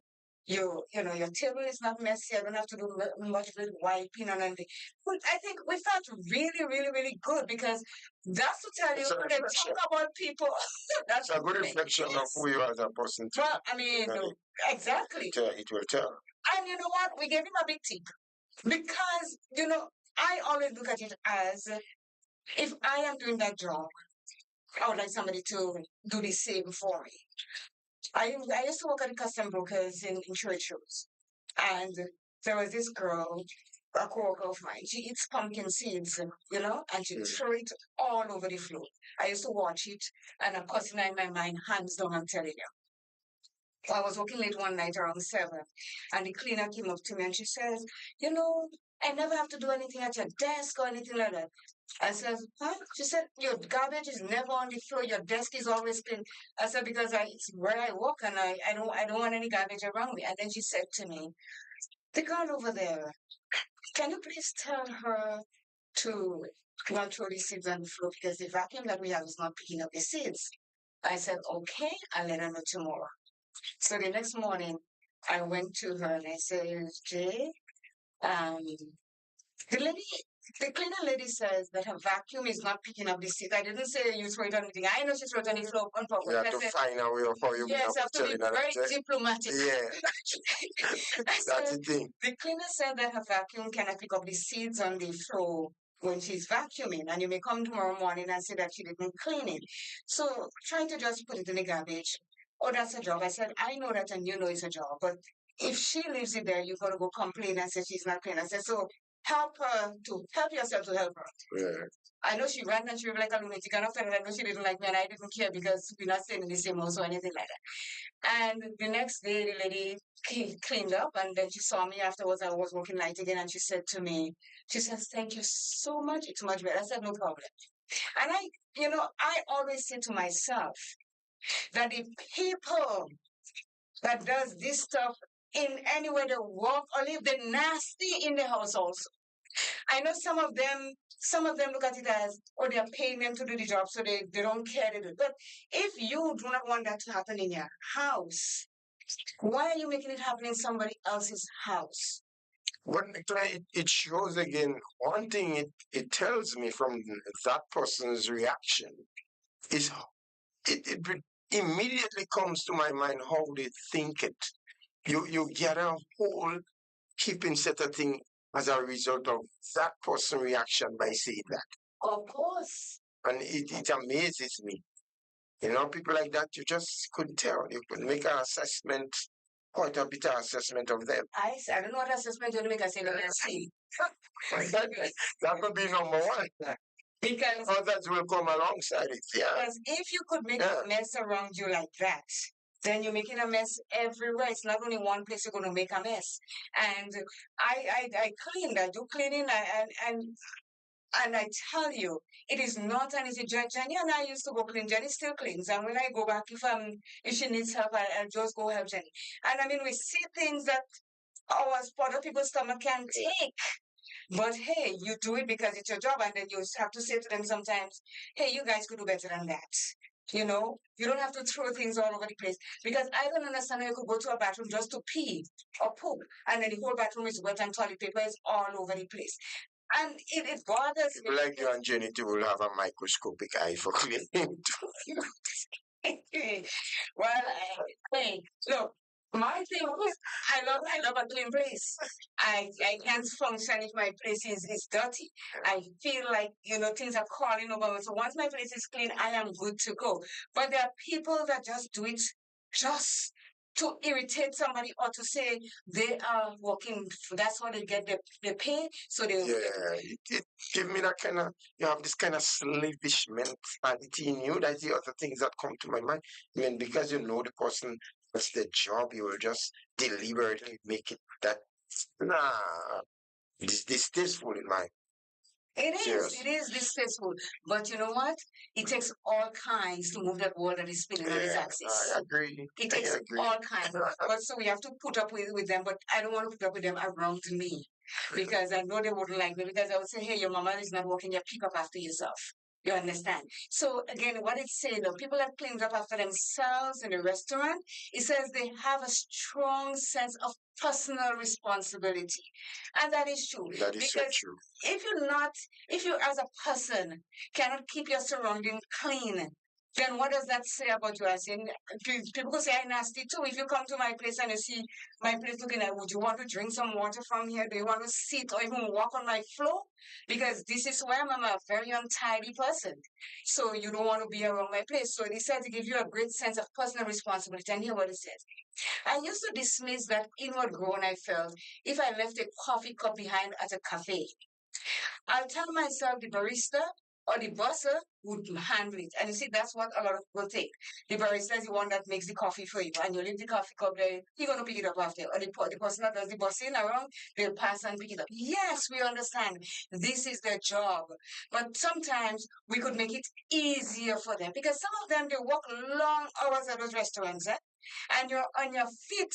Your table is not messy. I don't have to do much with wiping and anything. But I think we felt really, really, really good because that's to tell you It's a when they reflection. talk about people. That's It's a good reflection of who you are as a person. Too. well, I mean, You exactly. it will tell. And you know what? We gave him a big tip because, I always look at it as if I am doing that job, I would like somebody to do the same for me. I used to work at the custom brokers in church shows, and there was this girl, a co-worker of mine. She eats pumpkin seeds, and she throw it all over the floor. I used to watch it, and I'm cussing in my mind, hands down, I'm telling you. I was working late one night around 7, and the cleaner came up to me and she says, I never have to do anything at your desk or anything like that. I said, huh? She said, your garbage is never on the floor. Your desk is always clean. I said, because it's where I work and I don't want any garbage around me. And then she said to me, the girl over there, can you please tell her to not throw the seeds on the floor because the vacuum that we have is not picking up the seeds. I said, okay, I'll let her know tomorrow. So the next morning, I went to her and I said, Jay, um, the lady, the cleaner lady says that her vacuum is not picking up the seed. I didn't say you throw it on anything. I know she threw it on the floor on purpose. You have to find a way of how you yes, I have to be very diplomatic. Yeah. I That's said, the thing. the cleaner said that her vacuum cannot pick up the seeds on the floor when she's vacuuming, and you may come tomorrow morning and say that she didn't clean it. So trying to just put it in the garbage. Oh, that's a job. I said, I know that and you know it's a job, but if she leaves it there, you're gonna go complain and say she's not clean. I said, so help her to help yourself to help her. Yeah. I know she ran and she was like a lunatic and after that I know she didn't like me and I didn't care because we're not staying in the same house or anything like that. And the next day the lady cleaned up and then she saw me afterwards. I was working night again and she said to me, she says, thank you so much. It's much better. I said, no problem. And I always say to myself that the people that does this stuff in any way they walk or live, they're nasty in the house also. I know some of them look at it as, oh, they're paying them to do the job, so they don't care to do it. But if you do not want that to happen in your house, why are you making it happen in somebody else's house? But it shows again, one thing it tells me from that person's reaction is it immediately comes to my mind how they think it. You get a whole keeping set of thing as a result of that person's reaction by saying that. Of course. And it amazes me. People like that, you just couldn't tell. You could make an assessment, quite a bit of assessment of them. I don't know what assessment you make. I say, let's see. That would be number one. Because others will come alongside it. Yeah. Because if you could make a mess around you like that, then you're making a mess everywhere. It's not only one place you're going to make a mess. And I cleaned. I do cleaning, and I tell you, it is not an easy job. Jenny and I used to go clean. Jenny still cleans, and when I go back, if she needs help, I'll just go help Jenny. And I mean, we see things that other people's stomach can't take. But hey, you do it because it's your job, and then you have to say to them sometimes, hey, you guys could do better than that. You don't have to throw things all over the place. Because I don't understand how you could go to a bathroom just to pee or poop, and then the whole bathroom is wet and toilet paper is all over the place. And it bothers me. Like you and Jenny too will have a microscopic eye for cleaning. Well, hey, look, my thing is, I love a clean place. I can't function if my place is dirty. I feel like, things are crawling over me. So once my place is clean, I am good to go. But there are people that just do it just to irritate somebody or to say they are working. That's how they get the pay. So they it give me that kind of, you have this kind of slavish mentality in you. That's the other things that come to my mind. I mean, because you know the person, that's their job, you will just deliberately make it that, it is distasteful in my. It is distasteful. But you know what? It takes all kinds to move that world that is spinning on its axis. I agree. It takes all kinds. But so we have to put up with them, but I don't want to put up with them around me because I know they wouldn't like me because I would say, hey, your mama is not working, you pick up after yourself. You understand? So again, what it's saying, people that cleaned up after themselves in a restaurant, it says they have a strong sense of personal responsibility. And that is true. That is so true. If you as a person cannot keep your surroundings clean, then what does that say about you? I say, people say I'm nasty too. If you come to my place and you see my place looking at, would you want to drink some water from here? Do you want to sit or even walk on my floor? Because this is where I'm a very untidy person. So you don't want to be around my place. So it said to give you a great sense of personal responsibility. And hear what it says. I used to dismiss that inward groan I felt if I left a coffee cup behind at a cafe. I'll tell myself the barista or the busser would handle it. And you see, that's what a lot of people think. The barista is the one that makes the coffee for you, and you leave the coffee cup there, he's going to pick it up after. Or the person that does the bussing around, they'll pass and pick it up. Yes, we understand. This is their job. But sometimes we could make it easier for them because some of them, they work long hours at those restaurants, and you're on your feet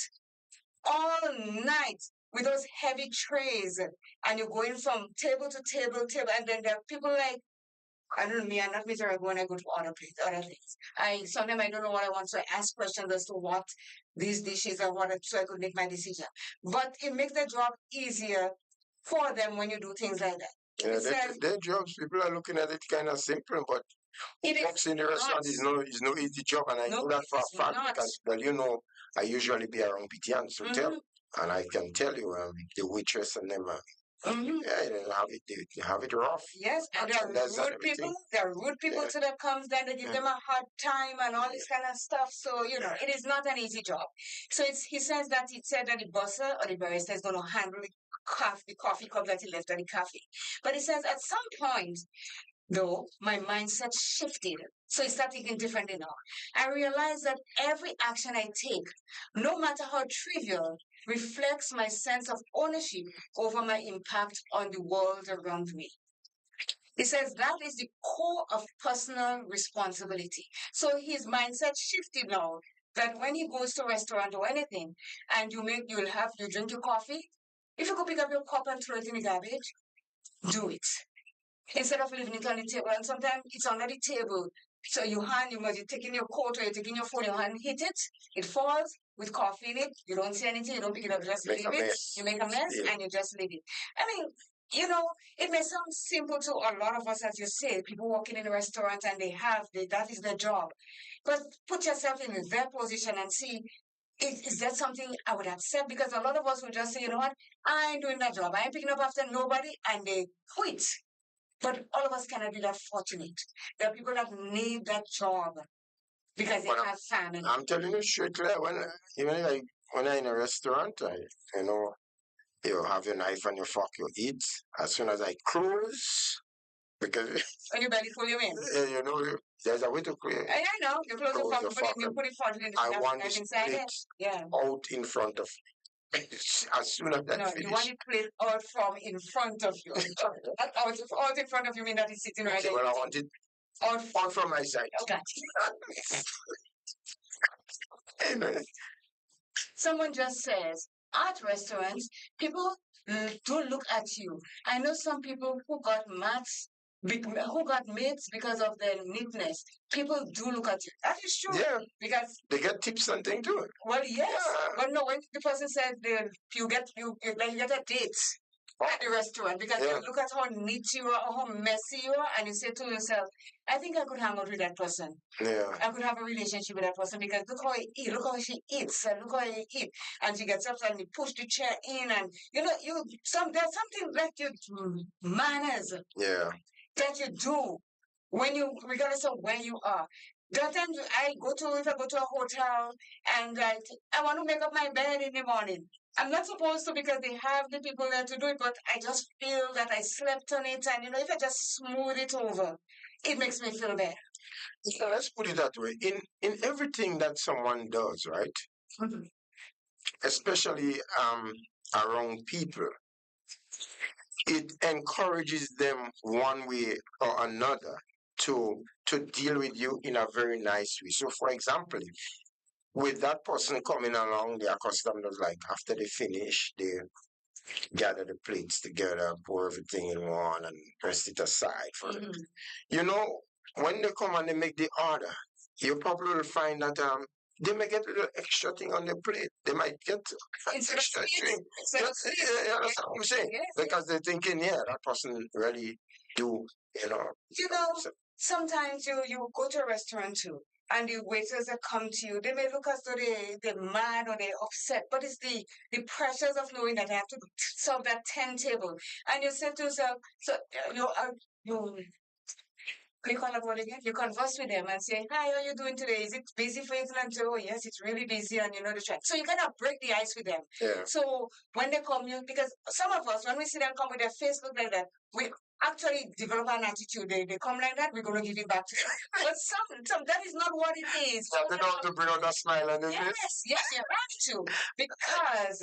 all night with those heavy trays, and you're going from table to table, and then there are people like, I don't know, me, I'm not miserable when I go to other things. Sometimes I don't know what I want, so I ask questions as to what these dishes are, so I could make my decision. But it makes the job easier for them when you do things like that. Yeah, their jobs, people are looking at it kind of simple, but folks in the restaurant is no easy job, and I know that for a fact because, well, I usually be around PTN, so and I can tell you, the waitress and them, Yeah, you have it rough. Yes, and there are Merchandise and rude people. everything. There are rude people Yeah. to that comes then they give Yeah. them a hard time and all this kind of stuff. So it is not an easy job. So he says that he said that the busser or the barista is going to handle the coffee cup that he left at the cafe. But he says at some point, though, my mindset shifted. So I started thinking differently now. I realized that every action I take, no matter how trivial, reflects my sense of ownership over my impact on the world around me. He says that is the core of personal responsibility. So his mindset shifted now that when he goes to a restaurant or anything and you drink your coffee, if you could pick up your cup and throw it in the garbage, do it. Instead of leaving it on the table. And sometimes it's under the table. So you're taking your coat or you're taking your phone, your hand hit it, it falls with coffee in it. You don't see anything, you don't pick it up, just leave it. You make a mess and you just leave it. I mean, it may sound simple to a lot of us, as you say, people working in a restaurant and that is their job. But put yourself in their position and see, is that something I would accept? Because a lot of us will just say, you know what, I ain't doing that job. I ain't picking up after nobody, and they quit. But all of us cannot be that fortunate. There are people that need that job because they have family. I'm telling you straight, when I'm in a restaurant, you have your knife and your fork, you eat. As soon as I close, because when you belly full, you in. There's a way to create. I know. You close your fork, you put it fork in the I want it inside split out in front of me. As soon as I finish. You want it split out from in front of you. out in front of you mean that it's sitting right there. Well, I want it out from my side. Okay. Someone just says, at restaurants, people do look at you. I know some people who got mates because of their neatness. People do look at you. That is true. Yeah. Because they get tips and things too. Well, yes. Yeah. But no, when the person said you get a date at the restaurant because you look at how neat you are, how messy you are, and you say to yourself, I think I could hang out with that person. Yeah. I could have a relationship with that person because look how he eats, look how she eats, and look how he eats. And she gets up and you push the chair in, and there's something like your manners that you do regardless of where you are. There are times if I go to a hotel and I want to make up my bed in the morning. I'm not supposed to because they have the people there to do it, but I just feel that I slept on it, and if I just smooth it over, it makes me feel better. So let's put it that way. In everything that someone does, right? Mm-hmm. Especially around people, it encourages them one way or another to deal with you in a very nice way. So, for example, with that person coming along, their customers, like after they finish, they gather the plates together, pour everything in one, and rest it aside for them. When they come and they make the order, you probably will find that they may get a little extra thing on the plate. They might get extra thing. You understand what I'm saying? Yes, because they're thinking, that person really do, sometimes you go to a restaurant too, and the waiters that come to you, they may look as though they're mad or they're upset, but it's the pressures of knowing that I have to serve that 10 table. And you say to yourself, so you call up again, you converse with them and say, hi, how are you doing today? Is it busy for you? And say, oh, yes, it's really busy, and the track. So you kind of break the ice with them. Yeah. So when they come, because some of us, when we see them come with their face look like that, we actually develop an attitude. They come like that, we're going to give it back to them. But some that is not what it is. They don't have to bring out that smile on their face. Yes, you have to. Because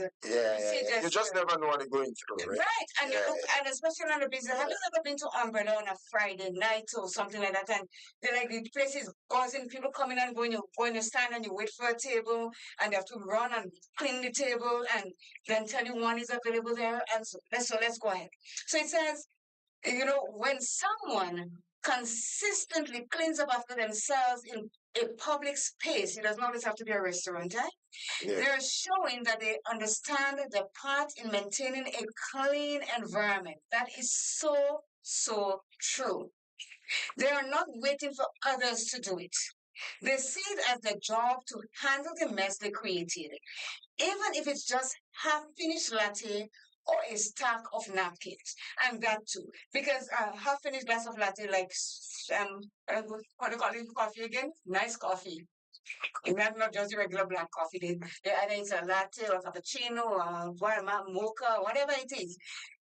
you just never know what they're going through, right? Right. And you look, and especially on the business, have you ever been to Umbrella on a Friday night or something like that? And the place is buzzing, people coming and going, you go in the stand and you wait for a table and you have to run and clean the table and then tell you one is available there. And so let's go ahead. So it says, when someone consistently cleans up after themselves in a public space, it doesn't always have to be a restaurant, right? Yeah. They're showing that they understand their part in maintaining a clean environment. That is so, so true. They are not waiting for others to do it. They see it as their job to handle the mess they created. Even if it's just half-finished latte or a stack of napkins, and that too. Because half finished glass of latte, like what do you call it, coffee again? Nice coffee. And that's not just the regular black coffee. They either it's a latte or cappuccino or mocha, whatever it is.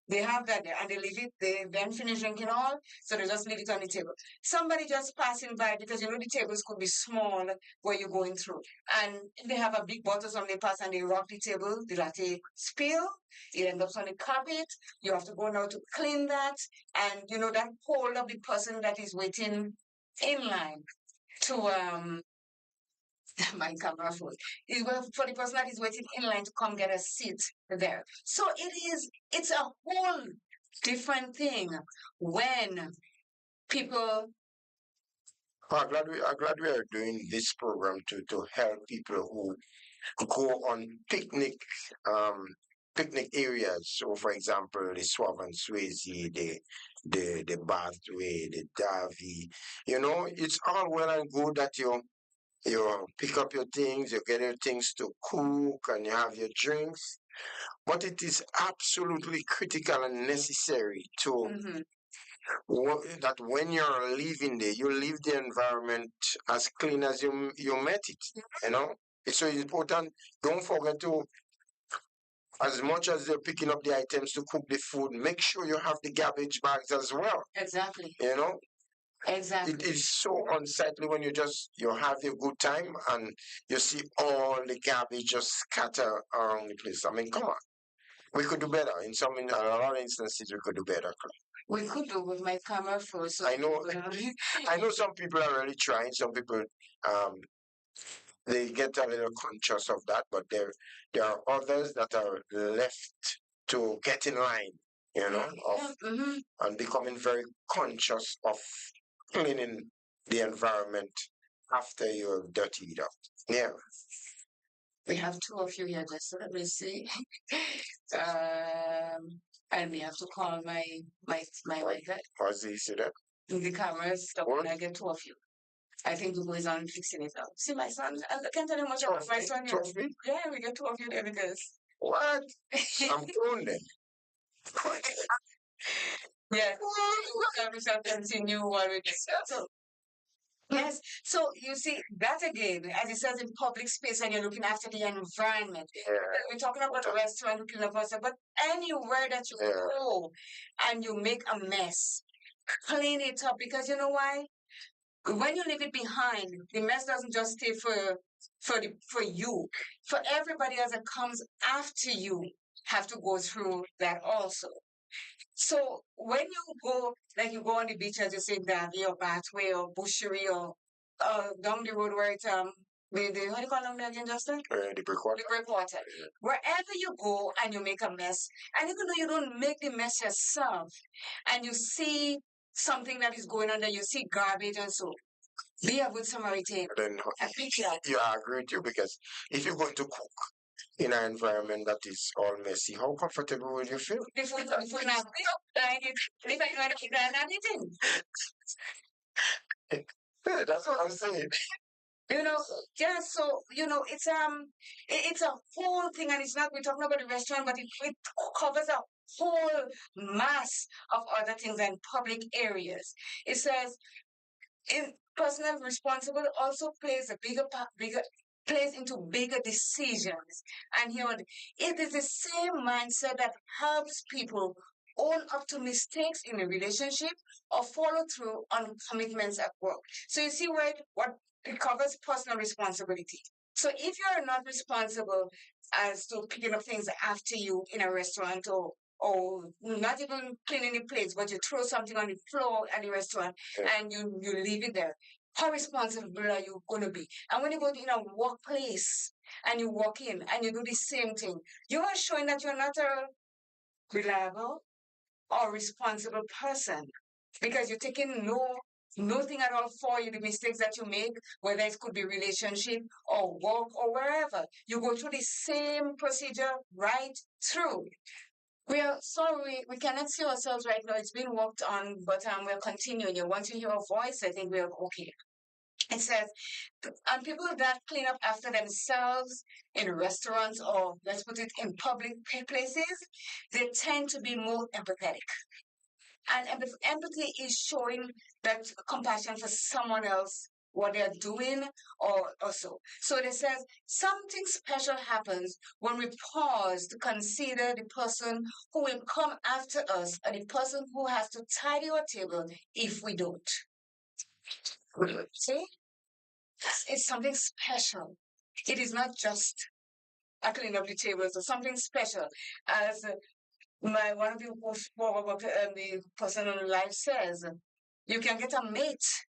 They have that there and they leave it, they then finish drinking all, so they just leave it on the table. Somebody just passing by, because you know the tables could be small where you're going through. And if they have a big bottle, somebody pass and they rock the table, the latte spill, it ends up on the carpet. You have to go now to clean that. And you know, that hold of the person that is waiting in line to my camera phone is for the person that is waiting in line to come get a seat there. So it's a whole different thing when people. I'm glad we are doing this program to help people who go on picnic areas. So, for example, the Swavan Swayze, the Bathway, the Davy. You know, it's all well and good that you pick up your things, you get your things to cook, and you have your drinks. But it is absolutely critical and necessary to Mhm. that when you're leaving there, you leave the environment as clean as you met it. You know, it's so important. Don't forget to, as much as you're picking up the items to cook the food, make sure you have the garbage bags as well. Exactly. You know, Exactly. it is so unsightly when you have a good time and you see all the garbage just scatter around the place. I mean, come on, we could do better. In a lot of instances, we could do better. We could do with my camera first. So I know, I know some people are really trying. Some people, um, they get a little conscious of that, but there are others that are left to get in line, you know, of and becoming very conscious of cleaning the environment after you've dirtied it up. Yeah. We have two of you here, just let me see. And we have to call my wife. How's the see that? The camera is stuck when I get two of you. I think the boys aren't fixing it up. See, my son, I can't tell you much about my son. Two of me? Yeah, we get two of you there because. What? I'm grown then. Yeah. We shall continue while we discuss. Yes. So you see that again, as it says in public space, and you're looking after the environment. Yeah. We're talking about a restaurant, looking up outside, but anywhere that you go and you make a mess, clean it up, because you know why? When you leave it behind, the mess doesn't just stay for you. For everybody else that comes after you have to go through that also. So when you go, like you go on the beach, as you say, Davy or Bathway or Bushery or down the road where it's the what do you call them again, Justin? The breakwater. The breakwater. Wherever you go and you make a mess, and even though you don't make the mess yourself, and you see something that is going on there, you see garbage and so, be a good Samaritan. Then And pick it up. yeah, I agree with you because if you're going to cook in an environment that is all messy, how comfortable will you feel? The food not like it. If I want to eat that, not eating. That's what I'm saying. You know, yeah. So you know, it's a whole thing, and it's not we're talking about the restaurant, but it covers a whole mass of other things and public areas. It says in personal responsibility also plays a bigger plays into bigger decisions. And here it is the same mindset that helps people own up to mistakes in a relationship or follow through on commitments at work. So you see what it covers personal responsibility. So if you're not responsible as to picking up things after you in a restaurant or not even cleaning the plates, but you throw something on the floor at the restaurant and you leave it there. How responsible are you going to be? And when you go in a workplace and you walk in and you do the same thing, you are showing that you're not a reliable or responsible person because you're taking nothing at all for you, the mistakes that you make, whether it could be relationship or work or wherever. You go through the same procedure right through. We are sorry, we cannot see ourselves right now. It's been worked on, but we're continuing. Once you hear our voice, I think we're okay. It says, and people that clean up after themselves in restaurants or let's put it in public places, they tend to be more empathetic. And empathy is showing that compassion for someone else, what they're doing, or so. So it says something special happens when we pause to consider the person who will come after us and the person who has to tidy our table if we don't. See? It's something special. It is not just a clean up the tables or something special. As my one of the person on live says, you can get a mate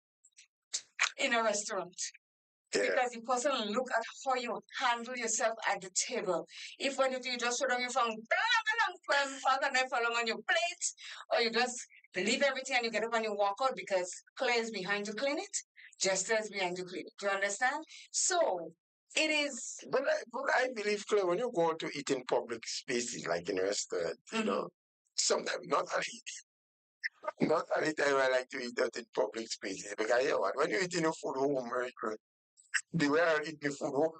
in a restaurant. Yeah. Because the person will look at how you handle yourself at the table. If when you just sort of you from on your plate, or you just leave everything and you get up and you walk out because Claire is behind to clean it, Jester is behind to clean it. Do you understand? So it is. But I believe, Claire, when you go to eat in public spaces like in a restaurant, you know, sometimes not any time I like to eat out in public spaces because you know what, when you eat in your food home, right, the way I eat the food home,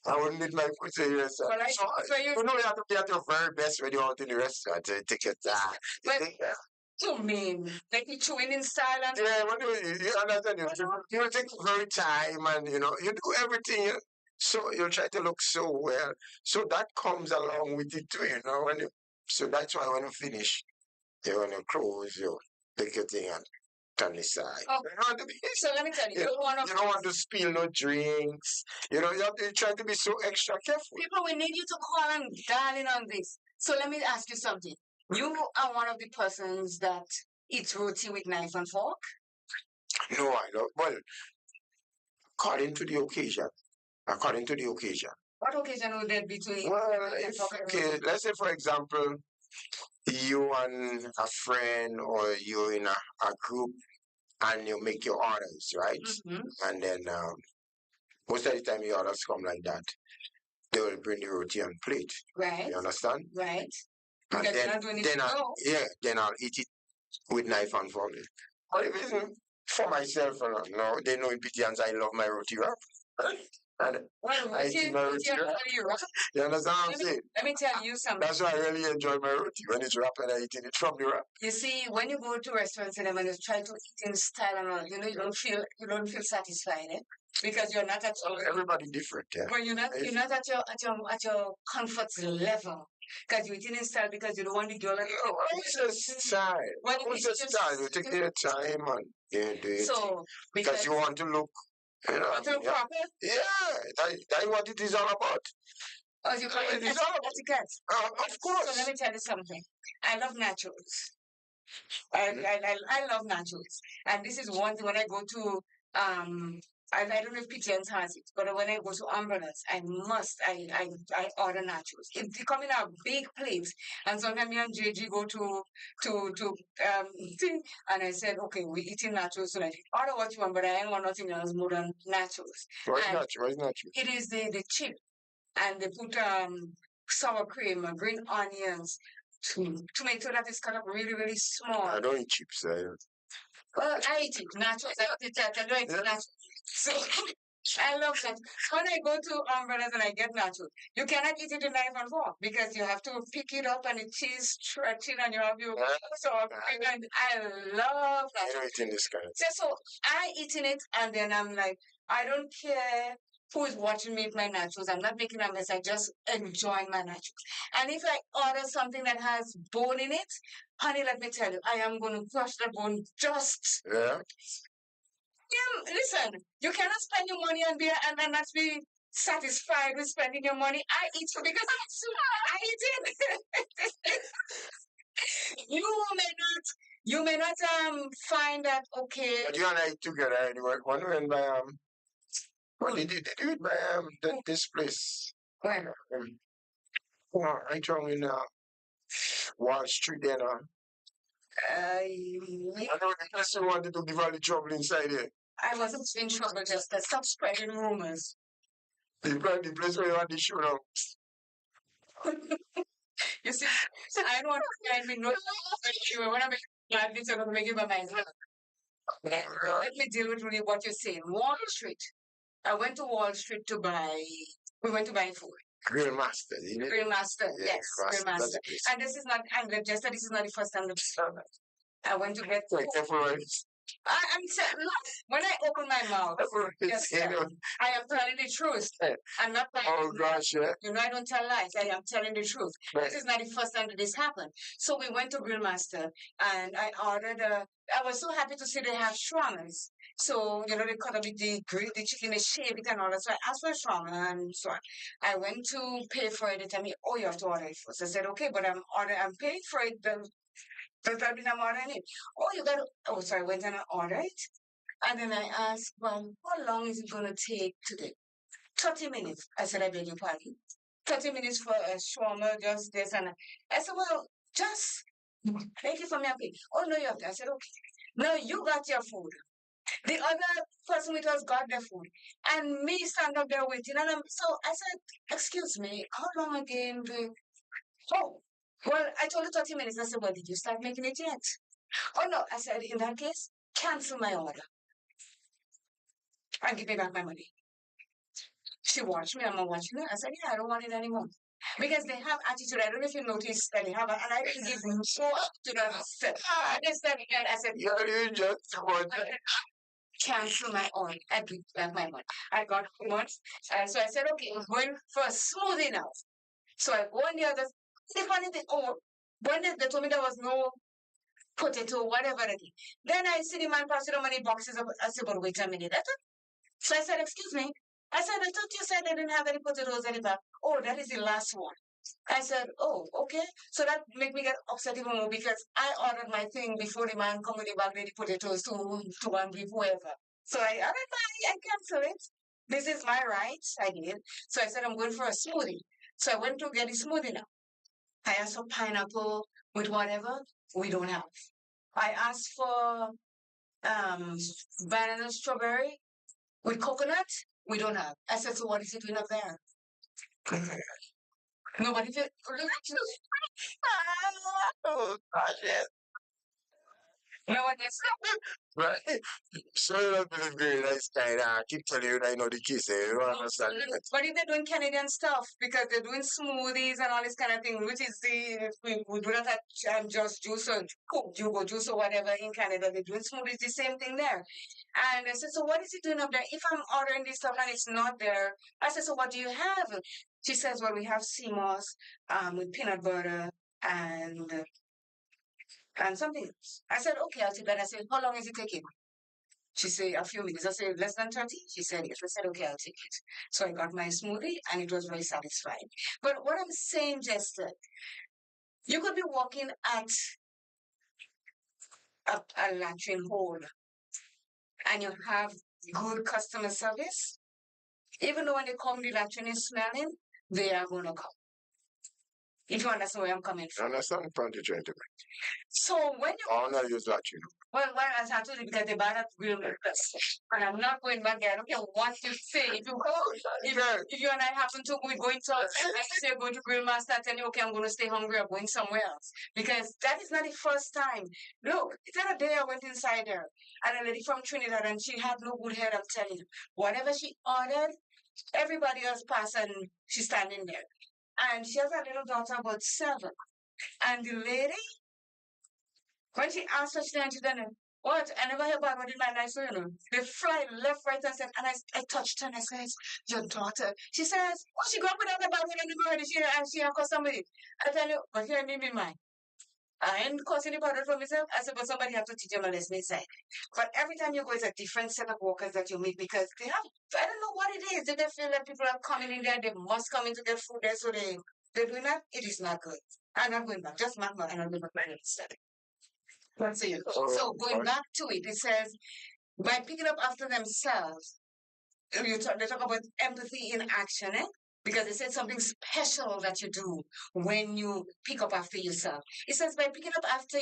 I wouldn't need my food in the restaurant. But So you know you have to be at your very best when you're out in the restaurant to take your time. But you mean like you chewing in silence? Yeah, when you understand, you take very time and you know you do everything. So you try to look so well. So that comes along with it too, you know. So that's why when you finish, you want to close, you take your thing and turn the side. Oh, so let me tell you, You don't want to spill no drinks. You know, you have to try to be so extra careful. People, we need you to call and darling on this. So let me ask you something. You are one of the persons that eats roti with knife and fork? No, I don't. Well, according to the occasion. According to the occasion. What occasion would there be to eat? Well, okay, let's say for example, you and a friend or you in a group and you make your orders, right? And then most of the time your orders come like that. They will bring the roti on plate. Right. You understand? Right. And then I'll eat it with knife and fork. But if it's for myself, no, they know in Pitians I love my roti wrap. And I eat my roti wrap. You understand what I'm saying? Let me tell you something. That's why I really enjoy my roti when it's wrapped and I eat it from the wrap. You see, when you go to restaurants and when you try to eat in style and all, you know, you don't feel satisfied, eh? Because you're not at your everybody different, yeah. Well, you're not at your comfort level. Because you're eating in style because you don't want the girl. What's the style? What's the style? You take your time and do it. So because you want to look, you know. Want to look proper? Yeah, that's what it is all about. Oh, you call it etiquette. Of course. So let me tell you something. I love nachos. I love nachos. And this is one thing when I go to I don't know if PTNs has it, but when I go to Umbrellas, I order nachos. They come in a big plate, and sometimes me and JG go to thing, and I said, okay, we're eating nachos tonight. Order what you want, but I ain't want nothing else more than nachos. What's nachos? It is the chip, and they put sour cream, green onions, tomato that is cut up really, really small. I don't eat chips. Well, I eat it nachos. I don't eat nachos. So I love that. When I go to Umbrellas and I get nachos, you cannot eat it in knife and fork because you have to pick it up and the cheese stretching and you have your sour cream. And I love that. I don't eat in this kind of So I eating it and then I'm like, I don't care who is watching me eat my nachos. I'm not making a mess. I just enjoy my nachos. And if I order something that has bone in it, honey, let me tell you, I am going to crush the bone just. Yeah. Yeah, listen, you cannot spend your money on beer and then not be satisfied with spending your money. I eat it because I eat it. You may not find that okay. But you and I eat together anyway. One went by what did you do it by this place? Where? Right wrong in Wall Street then I know the person wanted to give all the trouble inside there. I wasn't in trouble, just stop spreading rumors. The place where you want the show now. You see, I don't want to find me no when I make this, I'm going to make it by myself. Let me deal with really what you're saying. Wall Street. I went to Wall Street to buy. We went to buy food. Grill Master, you know? Grill Master, yes, Grill That's Master. the place. And this is not, and just that this is not the first time that I went to get. Like, everyone's- I'm saying, look, when I open my mouth, everyone's, yes, you know, I am telling the truth. I'm not lying. oh gosh, yeah. You know, I don't tell lies. I am telling the truth. Right. This is not the first time that this happened. So we went to Grill Master and I ordered I was so happy to see they have shawarmas. So, you know, they cut up the grill, the chicken, they shave it and all that. So I asked for a shawarma and so on. I went to pay for it. They told me, oh, you have to order it first. I said, okay, but I'm paying for it. That means I'm ordering it. Oh, you got to, oh, sorry, I went and I ordered it. And then I asked, well, how long is it going to take today? 30 minutes. I said, I beg your pardon. 30 minutes for a shawarma, just this and that. I said, well, just make it for me. Oh, no, you have to. I said, okay. Now you got your food. The other person with us got their food. And me stand up there waiting. And so I said, excuse me, how long again do you... Oh, well, I told you 30 minutes. I said, well, did you start making it yet? Oh, no. I said, in that case, cancel my order and give me back my money. She watched me. I'm watching her. I said, yeah, I don't want it anymore. Because they have attitude. I don't know if you noticed that they have, and I didn't give them so up to them. I said, again. I said, Yeah, you just want cancel my order. I give back my money. I got home. So I said, okay, I'm going for a smoothie now. So I go on the other. The funny thing, oh, when they told me there was no potato, whatever it is. Then I see the man passing how many boxes of. I said, but wait a minute. So I said, excuse me. I said, I thought you said they didn't have any potatoes in the back. Oh, that is the last one. I said, oh, okay. So that made me get upset even more because I ordered my thing before the man come with the bag with the potatoes to go and give whoever. So I ordered I cancel it. This is my right. I did. So I said, I'm going for a smoothie. So I went to get a smoothie now. I asked for pineapple with whatever. We don't have. I asked for banana strawberry with coconut. We don't have. I said, so what is it doing up there? Nobody feel. oh gosh, yeah. No one gets. Right? So you don't believe very nice guy. I keep telling you that I know the kiss. You don't understand it. But if they're doing Canadian stuff, because they're doing smoothies and all this kind of thing, which is if we do not have just juice or cooked jugo juice or whatever in Canada, they're doing smoothies, the same thing there. And I said, so what is it doing up there? If I'm ordering this stuff and it's not there, I said, so what do you have? She says, well, we have sea moss with peanut butter and something else. I said, okay, I'll take that. I said, how long is it taking? She said, a few minutes. I said, less than 30? She said, yes. I said, okay, I'll take it. So I got my smoothie and it was very satisfying. But what I'm saying, Jester, you could be walking at a latrine hole and you have good customer service. Even though when they come, the latrine is smelling, they are going to come. If you understand where I'm coming You from. understand the point you're trying to make? So when you... I'll not use that, you know. Well, I have to because they bad at real breakfast. And I'm not going back there. I don't care what you say. If you and I happen to be going to, I say you're going to Grill Master, I tell you, okay, I'm going to stay hungry, I'm going somewhere else. Because that is not the first time. Look, the other day I went inside there, and a lady from Trinidad, and she had no good head, I'm telling you. Whatever she ordered, everybody else passed, and she's standing there. And she has a little daughter about 7. And the lady, when she asked her, she didn't, what? I never heard about it in my life, so you know. They fly left, right, and center. And I touched her and I said, your daughter. She says, oh, she grew up without a Bible and never heard it. She had somebody. I tell you, but here me be mine. I ain't causing any bother for myself. I said, but somebody have to teach them a lesson inside. But every time you go, it's a different set of workers that you meet because they have, I don't know what it is. If they feel that people are coming in there, they must come in to get food there, so they're doing that. It is not good. I'm not going back. Just mark my, I'm not going back to study. That's it. So going back to it, it says, by picking up after themselves, they talk about empathy in action, eh? because it said something special that you do when you pick up after yourself. It says by picking up after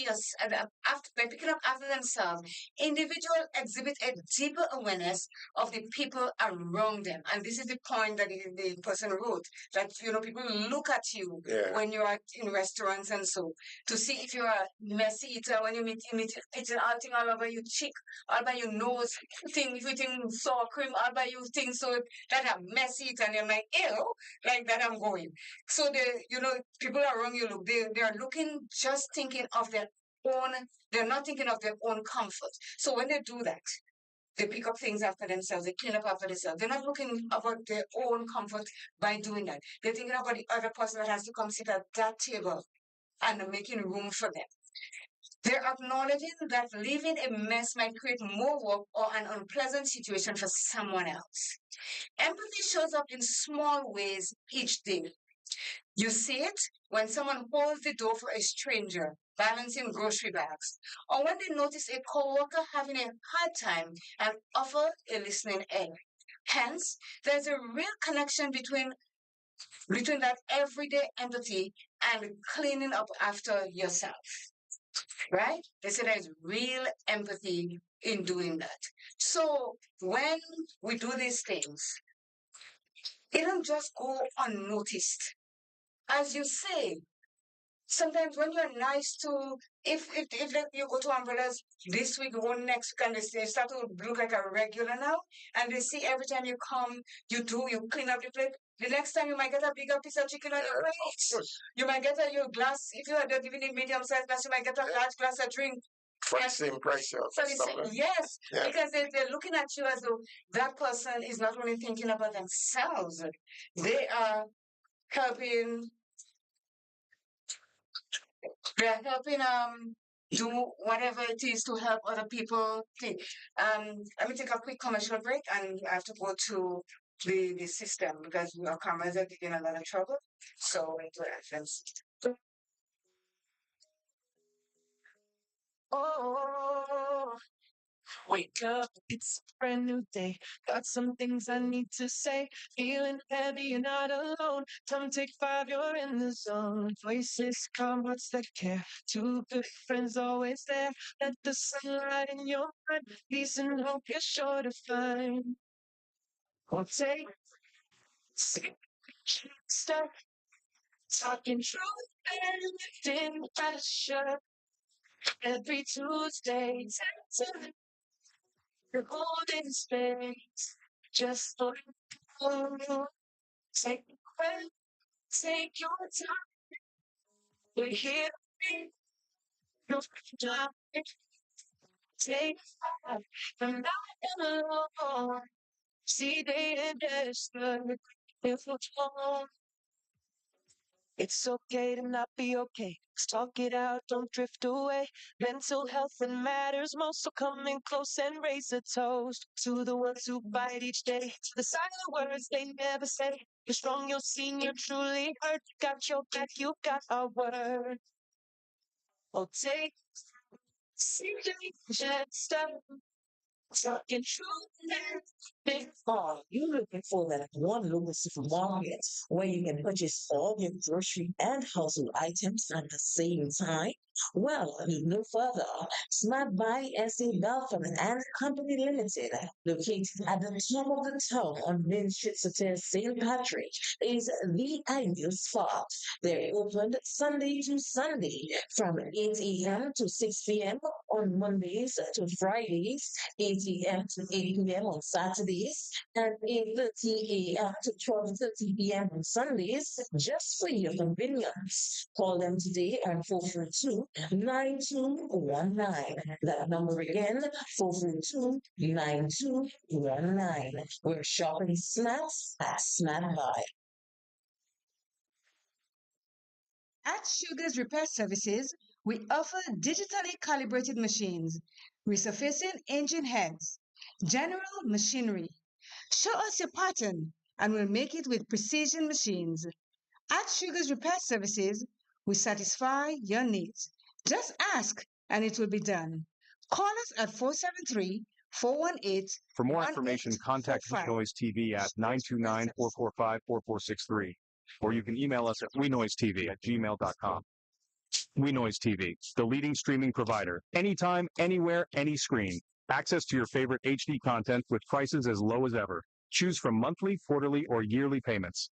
by picking up after themselves, individuals exhibit a deeper awareness of the people around them. And this is the point that the person wrote, that people look at you when you are in restaurants and so, to see if you're a messy eater. When you meet eating all over your cheek, all by your nose, if you think sour cream, all by you think so that I'm messy and you're like, ew, like that I'm going. So people around you they are looking, just thinking of their own, they're not thinking of their own comfort. So when they do that, they pick up things after themselves, they clean up after themselves. They're not looking about their own comfort by doing that. They're thinking about the other person that has to come sit at that table and making room for them. They're acknowledging that leaving a mess might create more work or an unpleasant situation for someone else. Empathy shows up in small ways each day. You see it when someone holds the door for a stranger, balancing grocery bags, or when they notice a coworker having a hard time and offer a listening ear. Hence, there's a real connection between that everyday empathy and cleaning up after yourself. Right? They say there's real empathy in doing that. So when we do these things, it don't just go unnoticed. As you say, sometimes when you're nice to, if like, you go to umbrellas this week, go next week, and they start to look like a regular now, and they see every time you come, you clean up the plate. The next time you might get a bigger piece of chicken on your plate. You might get your glass, if you are giving it medium sized glass, you might get a large glass of drink. For the same price, Yes, because they're looking at you as though that person is not only thinking about themselves, they are helping they're helping do whatever it is to help other people. Okay. Let me take a quick commercial break, and I have to go to the system because our cameras are getting a lot of trouble. So let's Oh, wake up, it's a brand new day. Got some things I need to say. Feeling heavy, you're not alone. Come take 5, you're in the zone. Voices calm, what's the care? Two good friends always there. Let the sunlight in your mind. Peace and hope you're sure to find. Or take step, talking truth and lifting pressure. Every Tuesday, 10 to the golden space. Just for you. Take a breath, take your time. We're here to be your time. Take 5, I'm not alone. See, they and Jester, if what's wrong. It's okay to not be okay. Let's talk it out, don't drift away. Mental health and matters most, so come in close and raise a toast to the ones who fight each day. To the silent words they never say. You're strong, you're seen, you're truly heard. Got your back, you got our word. Oh, take CJ Jester, talking truth and big. Are you looking for that one local supermarket where you can purchase all your grocery and household items at the same time? Well, look no further. Smart Buy SA Belford and Company Limited, located at the top of the town on Main Street, St. Patrick, is the ideal spot. They're open Sunday to Sunday from 8 a.m. to 6 p.m. on Mondays to Fridays, 8 a.m. to 8 p.m. on Saturdays, and 8:30 a.m. to 12:30 p.m. on Sundays, just for your convenience. Call them today on 442-9219. That number again, 442-9219. We're shopping snacks at Snack Buy. At Sugar's Repair Services, we offer digitally calibrated machines, resurfacing engine heads, general machinery. Show us your pattern and we'll make it with precision machines. At Sugar's Repair Services, we satisfy your needs. Just ask and it will be done. Call us at 473 418. For more information, contact We 1845. Noise TV at 929-445-4463, or you can email us at wenoisetv@gmail.com. We Noise TV, the leading streaming provider. Anytime, anywhere, any screen. Access to your favorite HD content with prices as low as ever. Choose from monthly, quarterly, or yearly payments.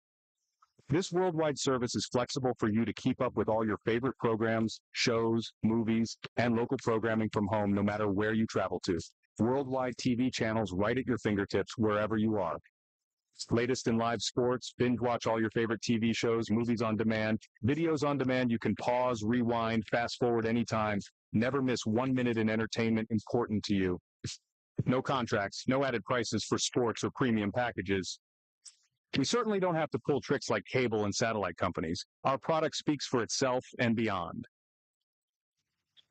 This worldwide service is flexible for you to keep up with all your favorite programs, shows, movies, and local programming from home no matter where you travel to. Worldwide TV channels right at your fingertips wherever you are. Latest in live sports, binge watch all your favorite TV shows, movies on demand, videos on demand. You can pause, rewind, fast forward anytime. Never miss 1 minute in entertainment important to you. No contracts, no added prices for sports or premium packages. We certainly don't have to pull tricks like cable and satellite companies. Our product speaks for itself and beyond.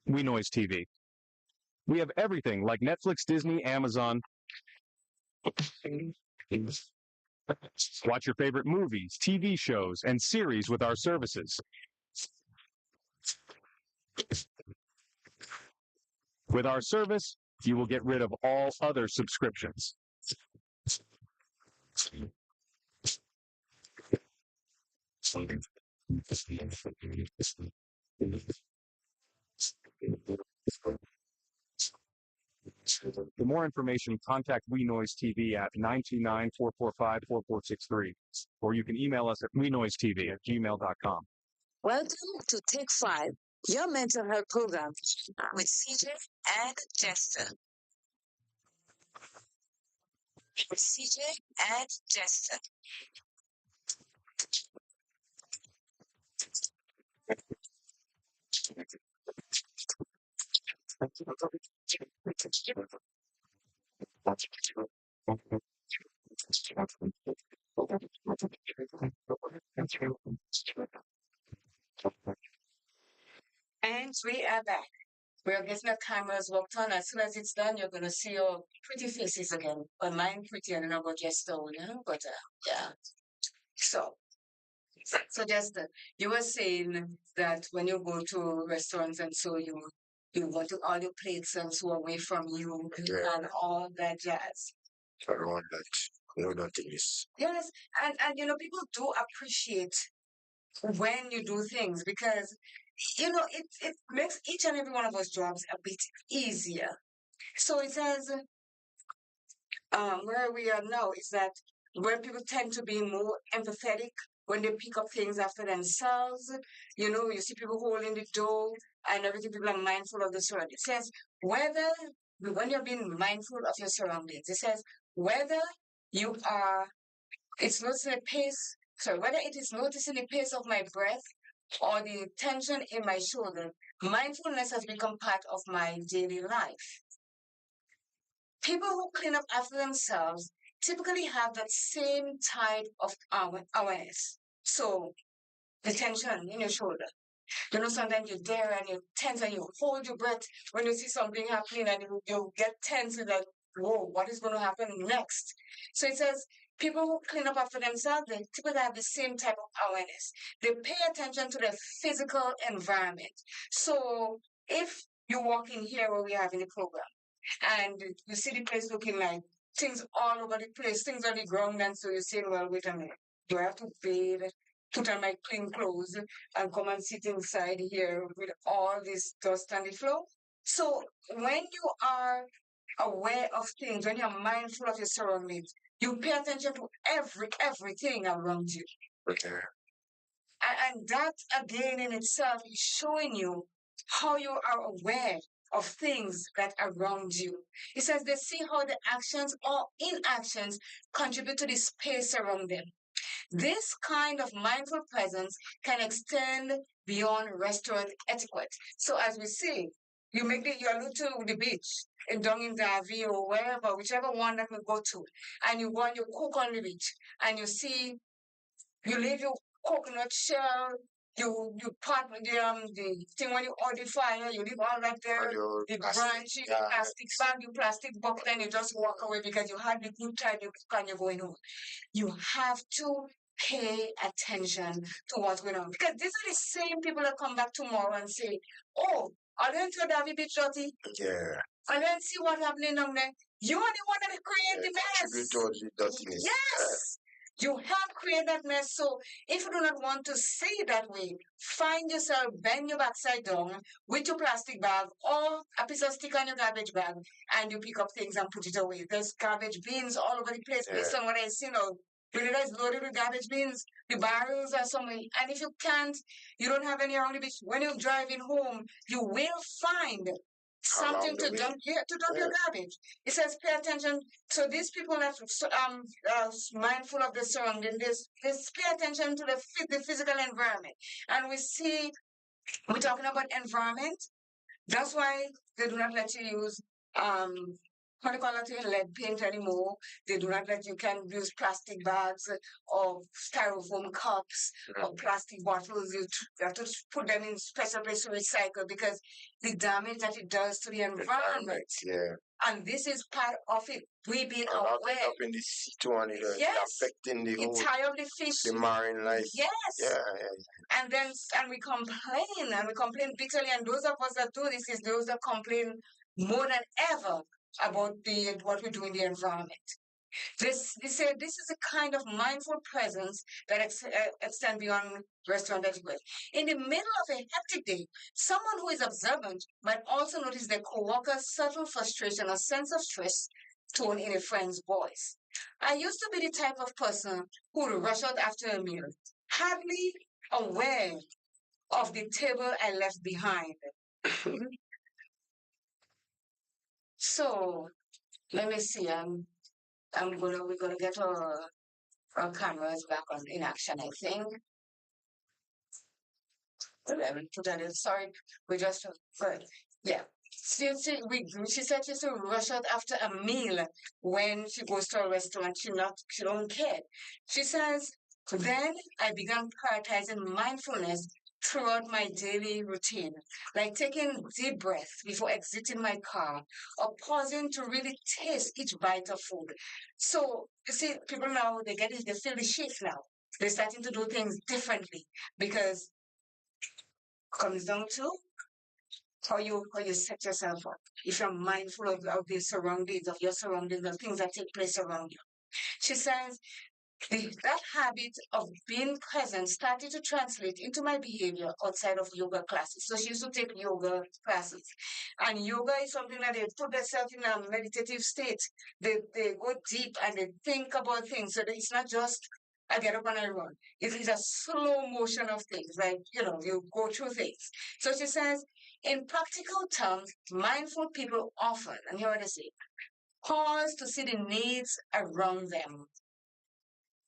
We Noise TV. We have everything like Netflix, Disney, Amazon. Watch your favorite movies, TV shows, and series with our services. With our service, you will get rid of all other subscriptions. For more information, contact We Noise TV at 929-445-4463, or you can email us at wenoisetv@gmail.com. Welcome to Take 5, your mental health program with CJ and Jester. With CJ and Jester. And we are back. We're getting the cameras worked on. As soon as it's done, you're going to see your pretty faces again. But mine pretty, I don't know about Jester, you know? But yeah. So Jester, you were saying that when you go to restaurants and so you want to all your plates and so away from you and all that jazz. I don't want that. No, don't think this. Yes, and you know, people do appreciate when you do things because you know it makes each and every one of us jobs a bit easier. So it says where we are now is that where people tend to be more empathetic when they pick up things after themselves. You know, you see people holding the door and everything, people are mindful of the surroundings. It says whether when you're being mindful of your surroundings, it says whether you are it's noticing the pace, whether it is noticing the pace of my breath or the tension in my shoulder, mindfulness has become part of my daily life. People who clean up after themselves typically have that same type of awareness. So, the tension in your shoulder. You know, sometimes you're there and you're tense and you hold your breath when you see something happening and you get tense and like, whoa, what is going to happen next? So it says, people who clean up after themselves, they typically have the same type of awareness. They pay attention to their physical environment. So if you walk in here where we have in the program, and you see the place looking like things all over the place, things on the ground, and so you say, well, wait a minute, do I have to bathe, put on my clean clothes, and come and sit inside here with all this dust on the floor? So when you are aware of things, when you're mindful of your surroundings, you pay attention to everything around you. Okay. And that again in itself is showing you how you are aware of things that are around you. It says they see how the actions or inactions contribute to the space around them. This kind of mindful presence can extend beyond restaurant etiquette. So as we see, you allude to the beach in down in Davie or wherever, whichever one that we go to, and you go and you cook on the beach, and you see you leave your coconut shell, you pot the thing when you on the fire, you leave all that there, the branch, the plastic bag, your plastic bucket, and you just walk away because you had the good time you cook and you're going home. You have to pay attention to what's going on. Because these are the same people that come back tomorrow and say, oh, I went to Davie Beach, Jotty. Yeah. I didn't see what's happening down there. You are the one that create the mess. Contribute towards the dirtiness. Yes. You help create that mess. So if you do not want to see it that way, find yourself, bend your backside down with your plastic bag or a piece of stick on your garbage bag, and you pick up things and put it away. There's garbage bins all over the place based on what I see now. Really, guys loaded with garbage bins. The barrels are somewhere. And if you can't, you don't have any around the beach. When you're driving home, you will find something to dump, your garbage. It says pay attention. So these people that mindful of the surrounding, this pay attention to the physical environment. And we're talking about environment. That's why they do not let you use how do you call it, lead paint anymore. They do not let you can use plastic bags or styrofoam cups or plastic bottles. You have to put them in special place to recycle because the damage that it does to the environment. Yeah. And this is part of it. We being aware. Up in the sea too, and affecting the whole entire of the fish, the marine life. Yes. Yeah. And we complain bitterly. And those of us that do this is those that complain more than ever about what we do in the environment. They say this is a kind of mindful presence that extends beyond restaurant etiquette. In the middle of a hectic day, someone who is observant might also notice their co-worker's subtle frustration or sense of stress tone in a friend's voice. I used to be the type of person who would rush out after a meal, hardly aware of the table I left behind. So let me see. We're gonna get our cameras back on in action, I think. Put that in. Sorry, we just good. Yeah. She said she used to rush out after a meal when she goes to a restaurant. She don't care. She says, then I began prioritizing mindfulness throughout my daily routine, like taking deep breaths before exiting my car or pausing to really taste each bite of food. So you see, people now they feel the shift now. They're starting to do things differently because comes down to how you set yourself up. If you're mindful of the surroundings, of your surroundings, of things that take place around you. She says, that habit of being present started to translate into my behavior outside of yoga classes. So she used to take yoga classes. And yoga is something that they put themselves in a meditative state. They go deep and they think about things. So that it's not just I get up and I run. It is a slow motion of things, like, you go through things. So she says, in practical terms, mindful people often, and here what they say, pause to see the needs around them.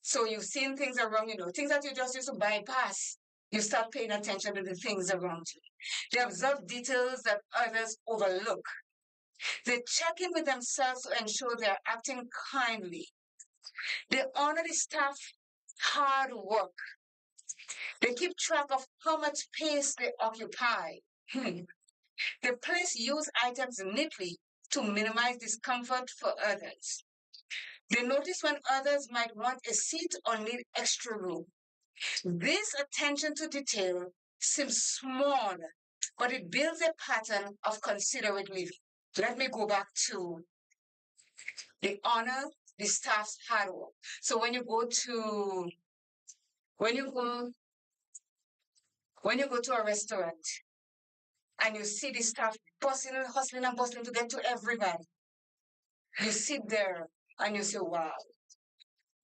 So you've seen things around, things that you just used to bypass. You start paying attention to the things around you. They observe details that others overlook. They check in with themselves to ensure they're acting kindly. They honor the staff hard work. They keep track of how much space they occupy. They place used items neatly to minimize discomfort for others. They notice when others might want a seat or need extra room. This attention to detail seems small, but it builds a pattern of considerate living. Let me go back to the honor the staff's hard work. So when you go to a restaurant and you see the staff bustling, hustling and bustling to get to everybody, you sit there and you say, wow,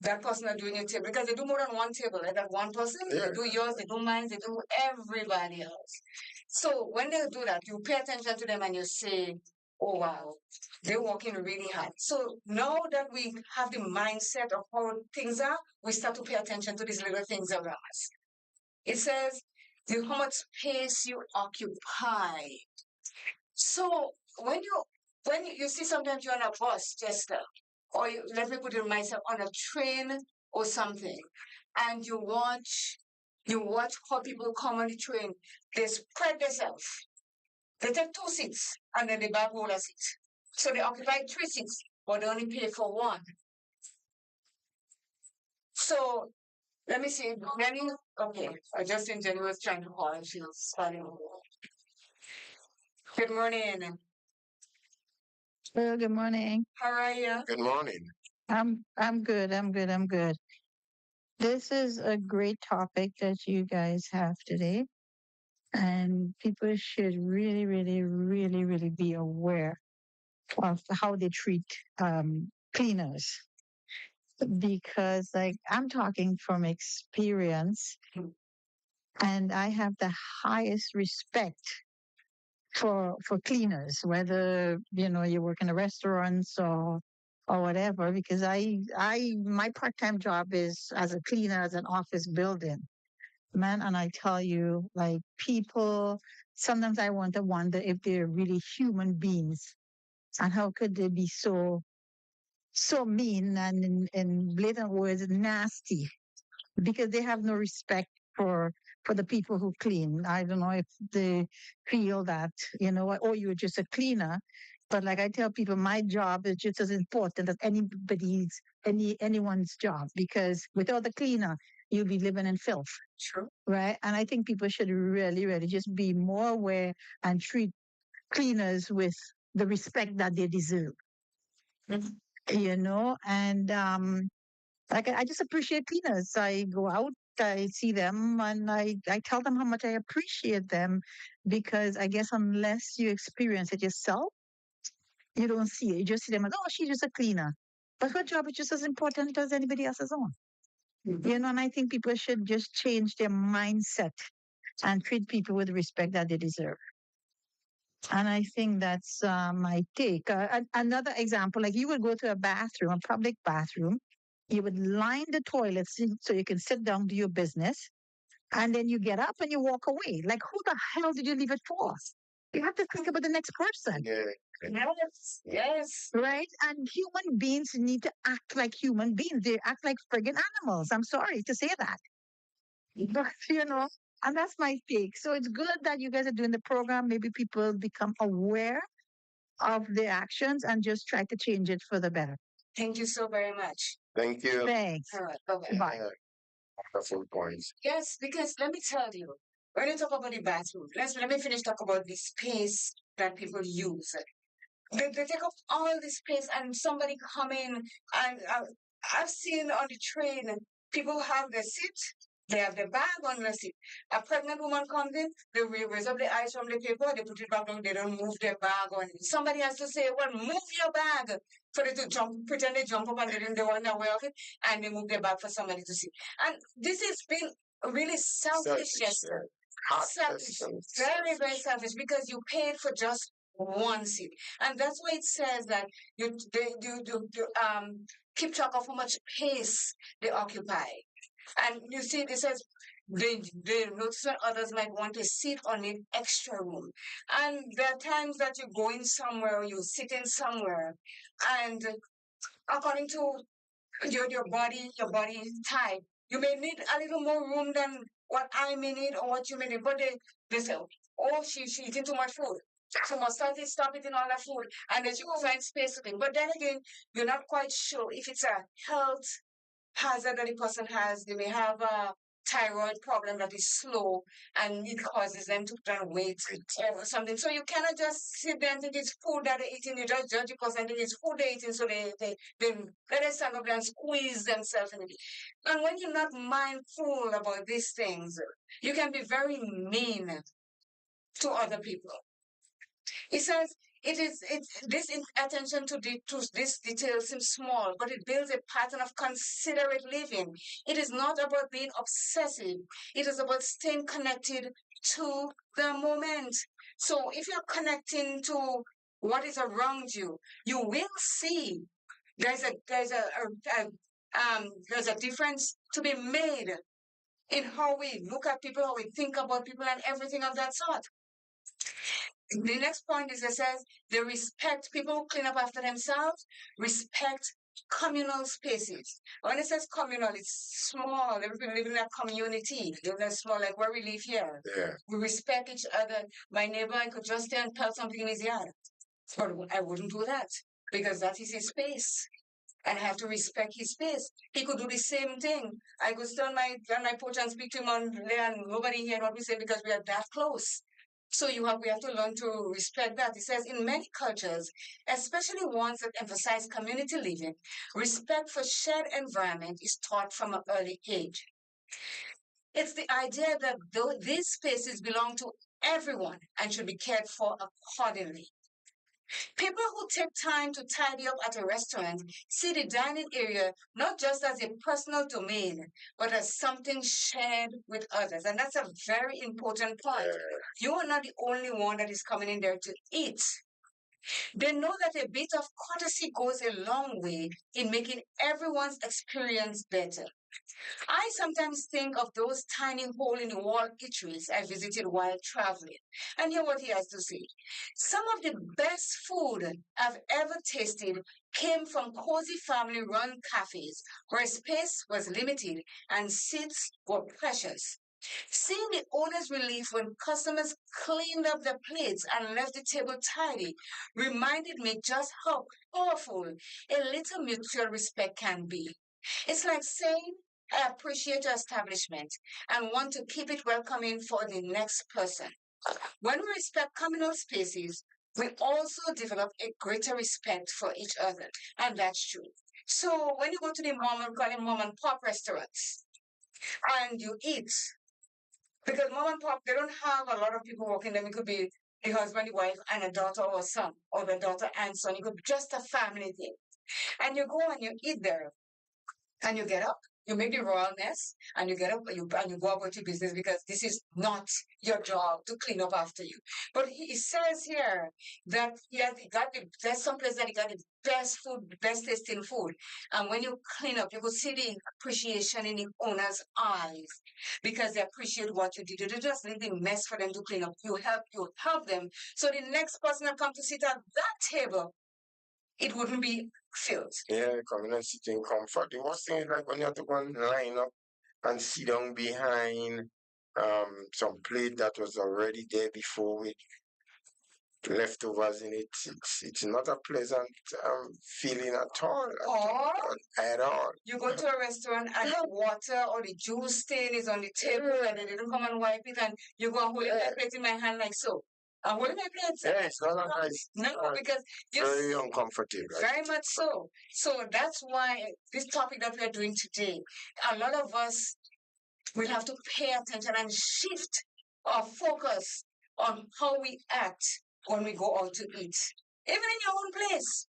that person are doing your table because they do more than one table. Like that one person, they do yours, they do mine, they do everybody else. So when they do that, you pay attention to them and you say, oh wow, they're working really hard. So now that we have the mindset of how things are, we start to pay attention to these little things around us. It says, how much space you occupy. So when you see sometimes you're on a bus, Jester, or let me put it myself on a train or something, and you watch how people come on the train. They spread themselves. They take 2 seats and then they back hold a seat. So they occupy 3 seats, but they only pay for 1. So let me see. Okay, Justin Jenny was trying to call and she was starting. Good morning. Well, good morning. How are you? Good morning. I'm good. I'm good. This is a great topic that you guys have today, and people should really be aware of how they treat cleaners, because like I'm talking from experience, and I have the highest respect for cleaners, whether you work in a restaurants or whatever, because I my part-time job is as a cleaner as an office building, man. And I tell you, like, people, sometimes I want to wonder if they're really human beings, and how could they be so mean and in blatant words nasty, because they have no respect for the people who clean. I don't know if they feel that, oh, you're just a cleaner. But like I tell people, my job is just as important as anyone's job, because without the cleaner, you'll be living in filth. True. Right. And I think people should really just be more aware and treat cleaners with the respect that they deserve. And like I just appreciate cleaners. I go out, I see them, and I tell them how much I appreciate them, because I guess unless you experience it yourself, you don't see it. You just see them as, oh, she's just a cleaner. But her job is just as important as anybody else's own. And I think people should just change their mindset and treat people with the respect that they deserve. And I think that's my take. Another example, like you would go to a bathroom, a public bathroom, you would line the toilets so you can sit down, do your business, and then you get up and you walk away. Like, who the hell did you leave it for? You have to think about the next person. Yeah. Yes. Right? And human beings need to act like human beings. They act like friggin' animals. I'm sorry to say that. But, and that's my take. So it's good that you guys are doing the program. Maybe people become aware of their actions and just try to change it for the better. Thank you so very much. Thank you. Thanks. All right. Bye-bye. Bye. Wonderful points. Yes, because let me tell you, when you talk about the bathroom, let me finish talk about the space that people use. They take up all the space, and somebody come in, and I've seen on the train, people have their seat, they have their bag on the seat. A pregnant woman comes in, they raise up the eyes from the paper, they put it back on, they don't move their bag on. Somebody has to say, well, move your bag, for them to jump, pretend they jump up and they weren't aware of it, and they move their bag for somebody to see. And this has been really selfish, Jester. Selfish, very selfish, because you paid for just one seat, and that's why it says that you keep track of how much space they occupy. And you see, it says they notice when others might want a seat or need extra room. And there are times that you're going somewhere, you're sitting somewhere, and according to your body type, you may need a little more room than what I may need or what you may need. But they say, oh, she's eating too much food. So must stop eating all that food, and then she will find space to think. But then again, you're not quite sure if it's a health hazard that the person has. They may have a thyroid problem that is slow, and it causes them to put on weight or something. So you cannot just sit there and think it's food that they're eating. You just judge the person and think it's food they're eating, so they let them stand up there and squeeze themselves in it. And when you're not mindful about these things, you can be very mean to other people. He says this attention to this detail seems small, but it builds a pattern of considerate living. It is not about being obsessive. It is about staying connected to the moment. So if you're connecting to what is around you, you will see there's a difference to be made in how we look at people, how we think about people, and everything of that sort. The next point is it says they respect people who clean up after themselves, respect communal spaces. When it says communal, it's small. Everybody living in a community. It's small, like where we live here. Yeah. We respect each other. My neighbor, I could just stand and pelt something in his yard. But I wouldn't do that, because that is his space. And I have to respect his space. He could do the same thing. I could stand on my porch and speak to him on there, and nobody hear what we say because we are that close. So we have to learn to respect that. It says in many cultures, especially ones that emphasize community living, respect for shared environment is taught from an early age. It's the idea that these spaces belong to everyone and should be cared for accordingly. People who take time to tidy up at a restaurant see the dining area not just as a personal domain, but as something shared with others. And that's a very important point. You are not the only one that is coming in there to eat. They know that a bit of courtesy goes a long way in making everyone's experience better. I sometimes think of those tiny hole in the wall eateries I visited while traveling. And hear what he has to say. Some of the best food I've ever tasted came from cozy family run cafes where space was limited and seats were precious. Seeing the owner's relief when customers cleaned up their plates and left the table tidy reminded me just how powerful a little mutual respect can be. It's like saying, I appreciate your establishment and want to keep it welcoming for the next person. When we respect communal spaces, we also develop a greater respect for each other. And that's true. So when you go to the we call them mom and pop restaurants, and you eat, because mom and pop, they don't have a lot of people working them. It could be the husband, the wife, and a daughter or son, or the daughter and son. It could be just a family thing. And you go and you eat there, and you get up, you make the royal mess, and you get up and you go about your business because this is not your job to clean up after you. But he says here that there's some place that he got the best food, best tasting food. And when you clean up, you could see the appreciation in the owner's eyes because they appreciate what you did. You don't just leave the mess for them to clean up. You help them. So the next person that comes to sit at that table, it wouldn't be filled. Yeah, coming and sit in comfort. The worst thing is like when you have to go and line up and sit down behind some plate that was already there before with leftovers in it. It's not a pleasant feeling at all. Or At all. you go to a restaurant and the water or the juice stain is on the table and they didn't come and wipe it, and you go and hold my plate in my hand like so. I'm holding my plate. Yeah, it's not nice. No, because very uncomfortable. Very much so. So that's why this topic that we're doing today, a lot of us will have to pay attention and shift our focus on how we act when we go out to eat. Even in your own place.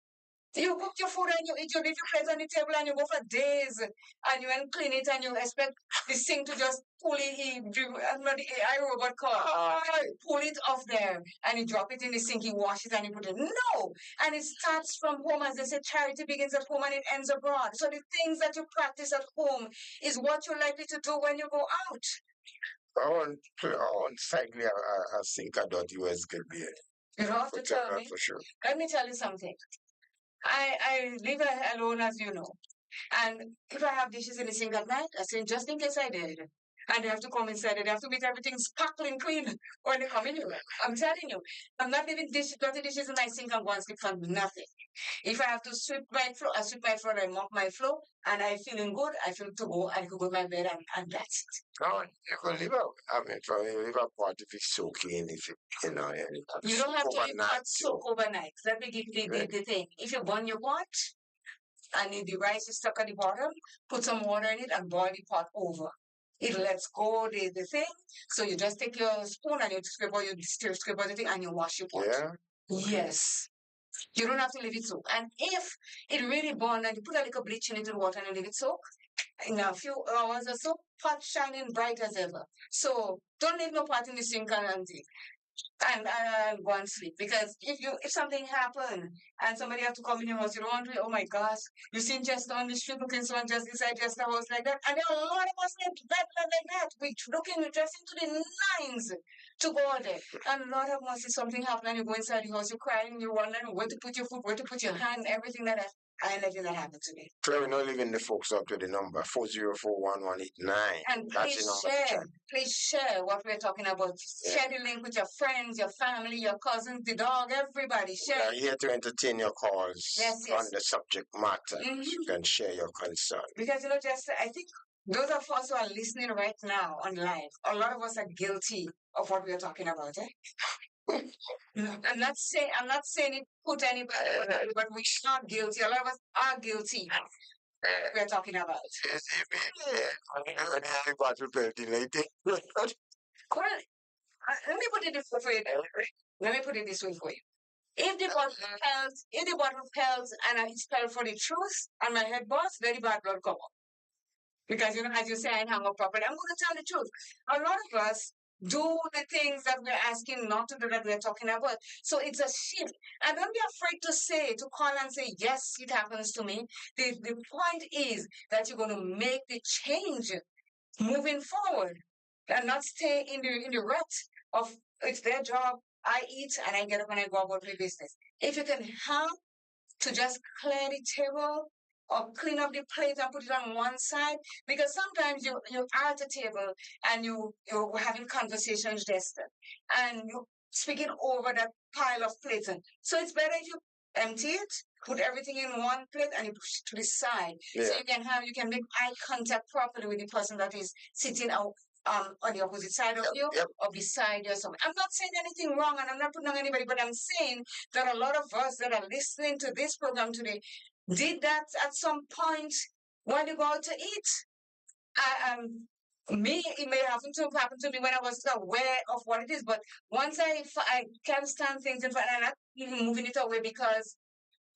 You cook your food and you eat, you leave your plate on the table and you go for days and you ain't clean it and you expect the sink to just pull it, not the AI robot car, pull it off there and you drop it in the sink, you wash it and you put it. No! And it starts from home. As they say, charity begins at home and it ends abroad. So the things that you practice at home is what you're likely to do when you go out. On cycling, I think I don't US could be. You don't have to tell me. For sure. Let me tell you something. I live alone, as you know. And if I have dishes in the sink at night, I say, just in case I did. And they have to come inside and they have to make everything sparkling clean when they come in. I'm telling you, I'm not leaving dirty dishes in my sink and go and sleep for nothing. If I have to sweep my floor, I sweep my floor and mop my floor, and I feeling good, I feel to go and go to my bed and that's it. No, you can live out. I mean, for you live out part if it's so clean, if you know. You don't have to leave pot soak overnight. Let me give you the thing. If you burn your pot and the rice is stuck at the bottom, put some water in it and boil the pot over. It lets go the thing. So you just take your spoon and you scrape out the thing and you wash your pot. Yeah. Yes. You don't have to leave it soak. And if it really burned and you put a little bleach in it and water and you leave it soak, in a few hours or so, pot shining bright as ever. So don't leave no pot in the sink and go and sleep. Because if something happened and somebody have to come in your house, you don't want to, oh my gosh, you seen Jester on the street looking someone just inside Jester house like that. And there are a lot of us like that. We dressing to the nines to go there. And a lot of us, if something happened and you go inside the house, you're crying, you're wondering where to put your foot, where to put your hand, everything that happened to me. So we're not leaving the folks up to the number 4041189. And please share what we're talking about. Yeah. Share the link with your friends, your family, your cousins, the dog, everybody. Share. We are here to entertain your calls on the subject matter. Mm-hmm. You can share your concern. Because Jester, I think those of us who are listening right now on live, a lot of us are guilty of what we are talking about. I'm not saying it put anybody, but we are guilty. A lot of us are guilty. We're talking about. Well, let me put it this way for you. Let me put it this way for you. If the bottle pelts and I spell for the truth and my head boss, very bad blood come up. Because as you say, I hang up properly. I'm going to tell the truth. A lot of us do the things that we're asking not to do that we're talking about. So it's a shift. And don't be afraid to call and say, yes, it happens to me. The point is that you're going to make the change moving forward and not stay in the rut of it's their job, I eat and I get up and I go about my business. If you can help to just clear the table or clean up the plate and put it on one side, because sometimes you are at a table and you're having conversations, Jester, and you speaking over that pile of plates. So it's better if you empty it, put everything in one plate, and you push it to the side. Yeah. So you can make eye contact properly with the person that is sitting out on the opposite side of you or beside you. So I'm not saying anything wrong and I'm not putting on anybody, but I'm saying that a lot of us that are listening to this program today did that at some point when you go out to eat. It may happen to me when I was aware of what it is, but once I can't stand things in front, and I'm not even moving it away because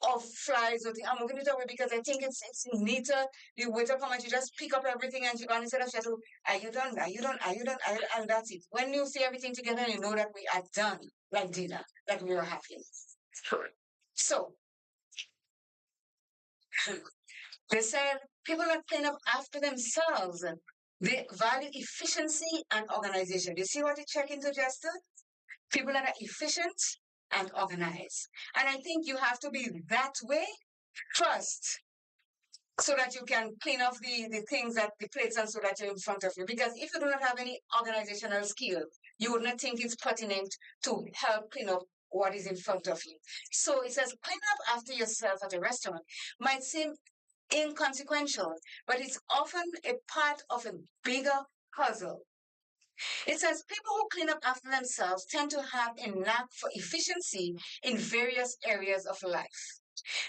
of flies or thing. I'm moving it away because I think it's neater. The waiter come and you just pick up everything and you go instead of just, are you done? Are you done? Are you done? And that's it. When you see everything together, you know that we are done, like dinner, that we are having. Sure. So, they said people are clean up after themselves. They value efficiency and organization. You see what you check into, Jester? People that are efficient and organized. And I think you have to be that way first so that you can clean off the things that the plates and so that you're in front of you. Because if you do not have any organizational skill, you would not think it's pertinent to help clean up what is in front of you. So it says clean up after yourself at a restaurant might seem inconsequential, but it's often a part of a bigger puzzle. It says people who clean up after themselves tend to have a knack for efficiency in various areas of life.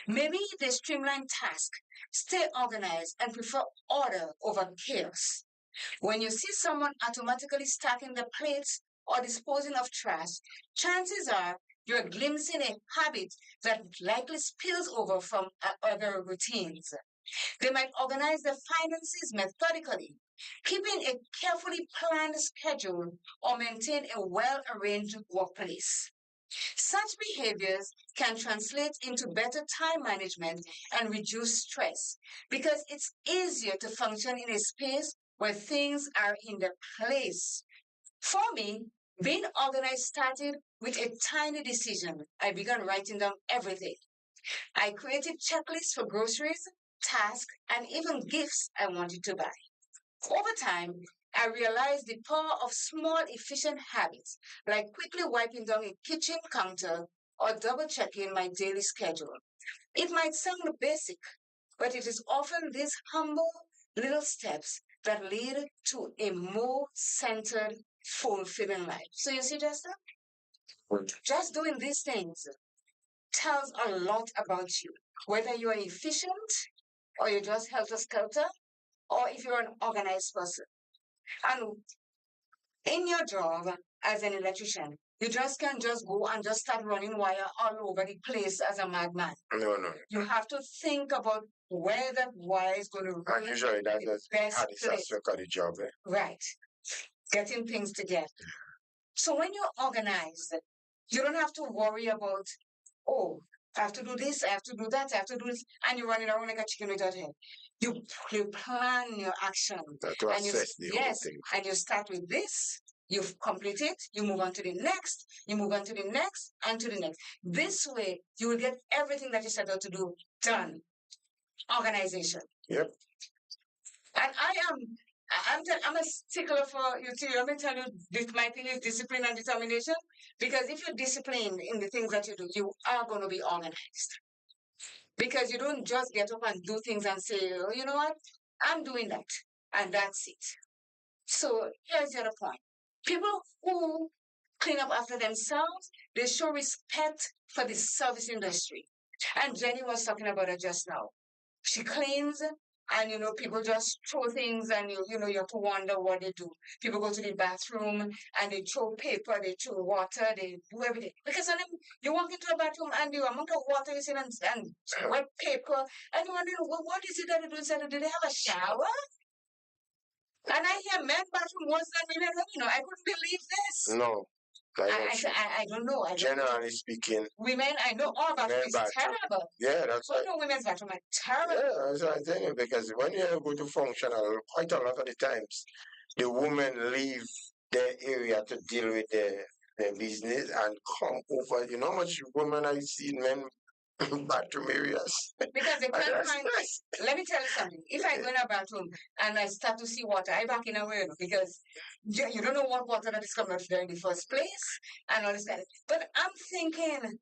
Maybe they streamline tasks, stay organized, and prefer order over chaos. When you see someone automatically stacking the plates or disposing of trash, chances are you're glimpsing a habit that likely spills over from other routines. They might organize their finances methodically, keeping a carefully planned schedule or maintain a well-arranged workplace. Such behaviors can translate into better time management and reduce stress because it's easier to function in a space where things are in their place. For me, being organized started with a tiny decision. I began writing down everything. I created checklists for groceries, tasks, and even gifts I wanted to buy. Over time, I realized the power of small, efficient habits, like quickly wiping down a kitchen counter or double checking my daily schedule. It might sound basic, but it is often these humble little steps that lead to a more centered, fulfilling life. So you see, Jester, just doing these things tells a lot about you, whether you are efficient or you're just helter-skelter, or if you're an organized person. And in your job as an electrician, you just can't just go and just start running wire all over the place as a madman. No. You have to think about where that wire is going to run. Usually that's how the job. Right. Getting things together. So when you're organized, you don't have to worry about, oh, I have to do this, I have to do that, I have to do this, and you're running around like a chicken without head. You plan your action. To assess the whole thing. And you start with this, you've completed it, you move on to the next, you move on to the next, and to the next. This way, you will get everything that you set out to do done. Organization. Yep. And I'm a stickler for you too. Let me tell you, my thing is discipline and determination. Because if you're disciplined in the things that you do, you are going to be organized. Because you don't just get up and do things and say, oh, you know what? I'm doing that. and that's it. So here's the other point. People who clean up after themselves, they show respect for the service industry. And Jenny was talking about it just now. She cleans, and people just throw things, and you have to wonder what they do. People go to the bathroom and they throw paper, they throw water, they do everything. Because when you walk into a bathroom and the amount of water is in and wet paper, and you wonder, well, what is it that they do inside? Do they have a shower? And I hear men bathroom worse than women. I couldn't believe this. No. I don't know. Generally speaking, women, I know all bathroom is terrible. Yeah, that's But right. no, women's bathroom are terrible. Yeah, that's what I'm saying. Because when you go to functional, quite a lot of the times, the women leave their area to deal with their business and come over. You know how much women I see in men bathroom areas? Because they can't find. Let me tell you something. If I go in a bathroom and I start to see water, I back in away because you don't know what water that is coming out there in the first place and all this kind of. But I'm thinking,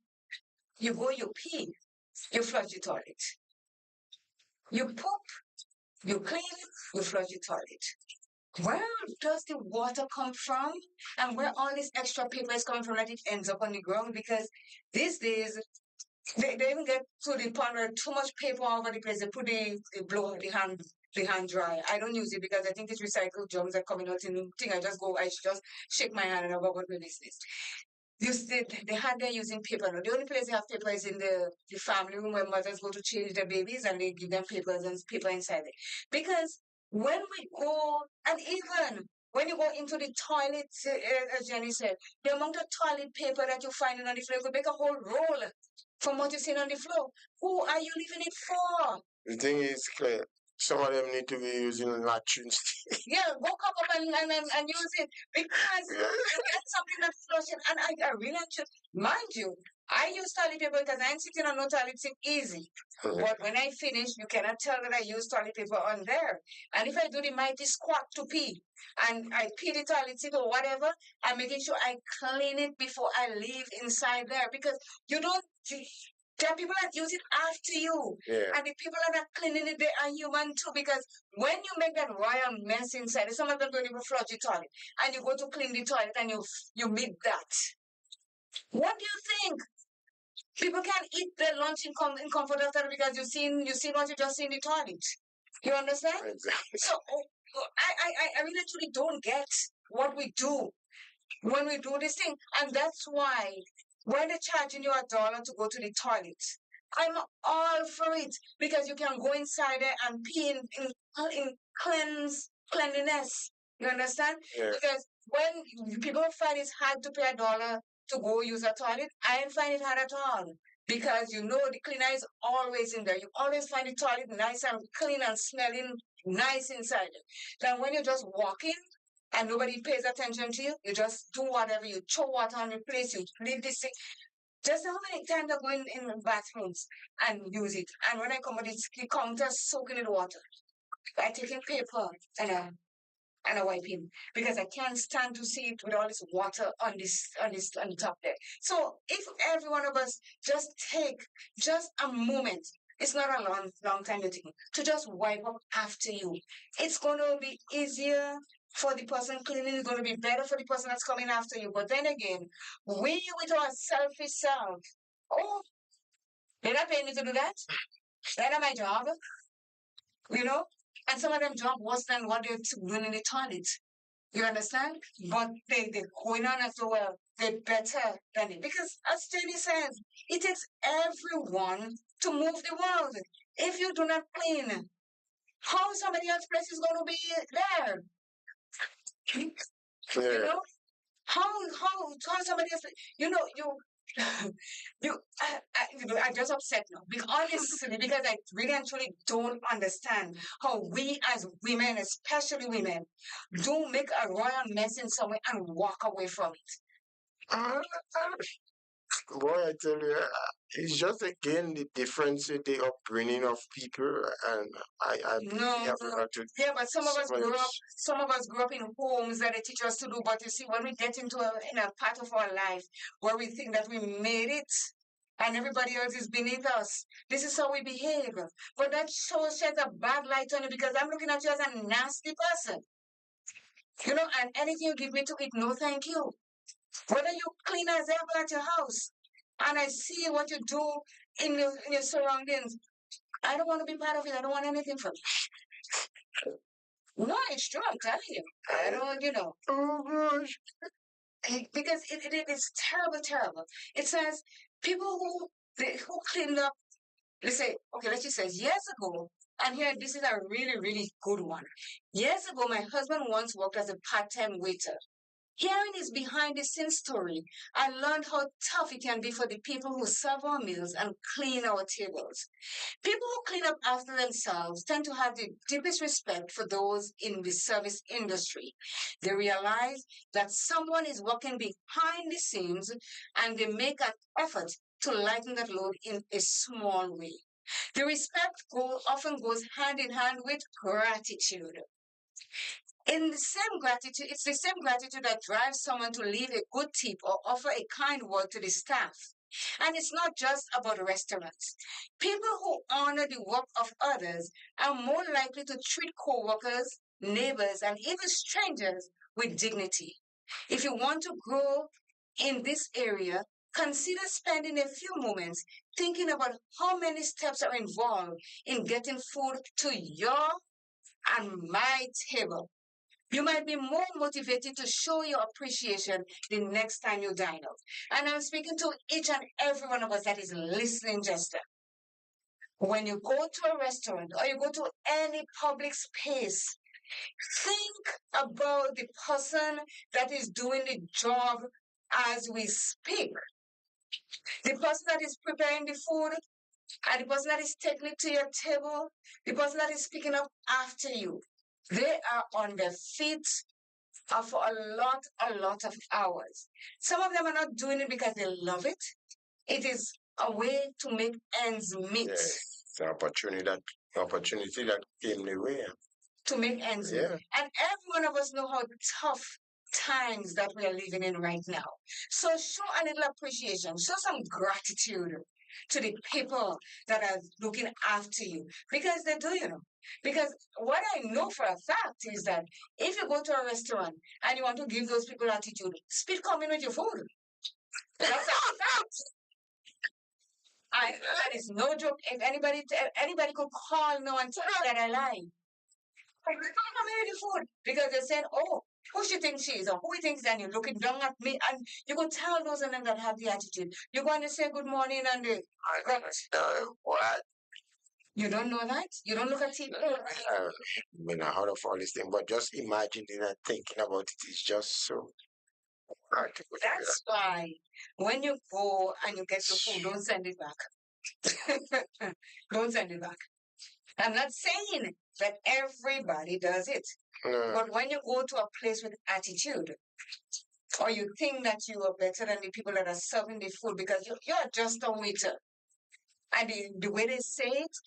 you go, you pee, you flush the toilet, you poop, you clean, you flush the toilet. Where does the water come from? And where all this extra paper is coming from that it ends up on the ground? Because these days, they even get to the point where too much paper all over the place. They put the blow the hand dry. I don't use it because I think it's recycled germs are coming out in the thing. I should just shake my hand and go, what is this? They had they're using paper. The only place they have paper is in the family room where mothers go to change their babies and they give them papers and paper inside it. Because when we go, and even when you go into the toilet, as Jenny said, the amount of toilet paper that you find on the floor could make a whole roll from what you've seen on the floor. Who are you leaving it for? The thing is clear. Some of them need to be using latrines. Yeah, go cup up and use it because that's something that's flushing. And I really should mind you, I use toilet paper because I'm sitting on no toilet seat easy. But when I finish, you cannot tell that I use toilet paper on there. And if I do the mighty squat to pee and I pee the toilet seat or whatever, I'm making sure I clean it before I leave inside there because there are people that use it after you. Yeah. And the people that are cleaning it, they are human too. Because when you make that royal mess inside, some of them don't even flush the toilet. And you go to clean the toilet and you meet that. What do you think? People can't eat their lunch in comfort after because you seen what you just see in the toilet. You understand? Exactly. So I really actually don't get what we do when we do this thing. And that's why when they're charging you $1 to go to the toilet, I'm all for it because you can go inside there and pee in cleanliness. You understand? Yeah. Because when people find it's hard to pay $1 to go use a toilet, I don't find it hard at all. Because the cleaner is always in there. You always find the toilet nice and clean and smelling nice inside it. Then when you're just walking and nobody pays attention to you, you just do whatever, you throw water on the place, you leave this thing. Just how many times I go in bathrooms and use it. And when I come out, it's the counter soaking in water. I take in paper and I wipe in because I can't stand to see it with all this water on the top there. So if every one of us just take just a moment, it's not a long time you think, to just wipe up after you. It's gonna be easier for the person cleaning, it's gonna be better for the person that's coming after you. But then again, we with our selfish self, oh, they're not paying me to do that. That's not my job. And some of them job worse than what they're doing in the toilet. You understand? But they're going on as well. They're better than it. Because as Jenny says, it takes everyone to move the world. If you do not clean, how somebody else's place is going to be there? Yeah. You know? How somebody else, I just upset now. Honestly, because I really and truly don't understand how we as women, especially women, do make a royal mess in somewhere and walk away from it. Boy, I tell you, it's just again the difference in the upbringing of people, and I No. Yeah, but some of us grew up in homes that they teach us to do. But you see, when we get into a part of our life where we think that we made it, and everybody else is beneath us. This is how we behave. But that sheds a bad light on you because I'm looking at you as a nasty person. And anything you give me to eat, no thank you. Whether you clean as ever at your house, and I see what you do in your surroundings, I don't want to be part of it. I don't want anything from you. No, it's true. I'm telling you. I don't. Oh gosh. Because it is terrible, terrible. It says people who cleaned up. Let's say, okay, let's just say years ago, and here this is a really, really good one. Years ago, my husband once worked as a part-time waiter. Hearing his behind the scenes story, I learned how tough it can be for the people who serve our meals and clean our tables. People who clean up after themselves tend to have the deepest respect for those in the service industry. They realize that someone is working behind the scenes and they make an effort to lighten that load in a small way. The respect often goes hand in hand with gratitude. It's the same gratitude that drives someone to leave a good tip or offer a kind word to the staff. And it's not just about restaurants. People who honor the work of others are more likely to treat co-workers, neighbors, and even strangers with dignity. If you want to grow in this area, consider spending a few moments thinking about how many steps are involved in getting food to your and my table. You might be more motivated to show your appreciation the next time you dine out. And I'm speaking to each and every one of us that is listening, Jester. When you go to a restaurant or you go to any public space, think about the person that is doing the job as we speak. The person that is preparing the food, and the person that is taking it to your table, the person that is picking up after you. They are on their feet for a lot of hours. Some of them are not doing it because they love it. It is a way to make ends meet. Yes, it's an opportunity that came the way. To make ends meet. Yeah. And every one of us know how tough times that we are living in right now. So show a little appreciation, show some gratitude to the people that are looking after you because they do, Because what I know for a fact is that if you go to a restaurant and you want to give those people attitude, speed come in with your food. That's a fact. That is no joke. If anybody could call now and tell that I lie. Come in with the food because they said, "Oh, who she thinks she is, or who he thinks that you're looking down at me," and you could tell those of them that have the attitude. You're going to say good morning and What? You don't know that? You don't look at TV? I mean, I heard of all these things, but just imagining and thinking about it is just so hard to put together. That's why when you go and you get the food, don't send it back. Don't send it back. I'm not saying that everybody does it. No. But when you go to a place with attitude, or you think that you are better than the people that are serving the food because you're just a waiter. And the way they say it,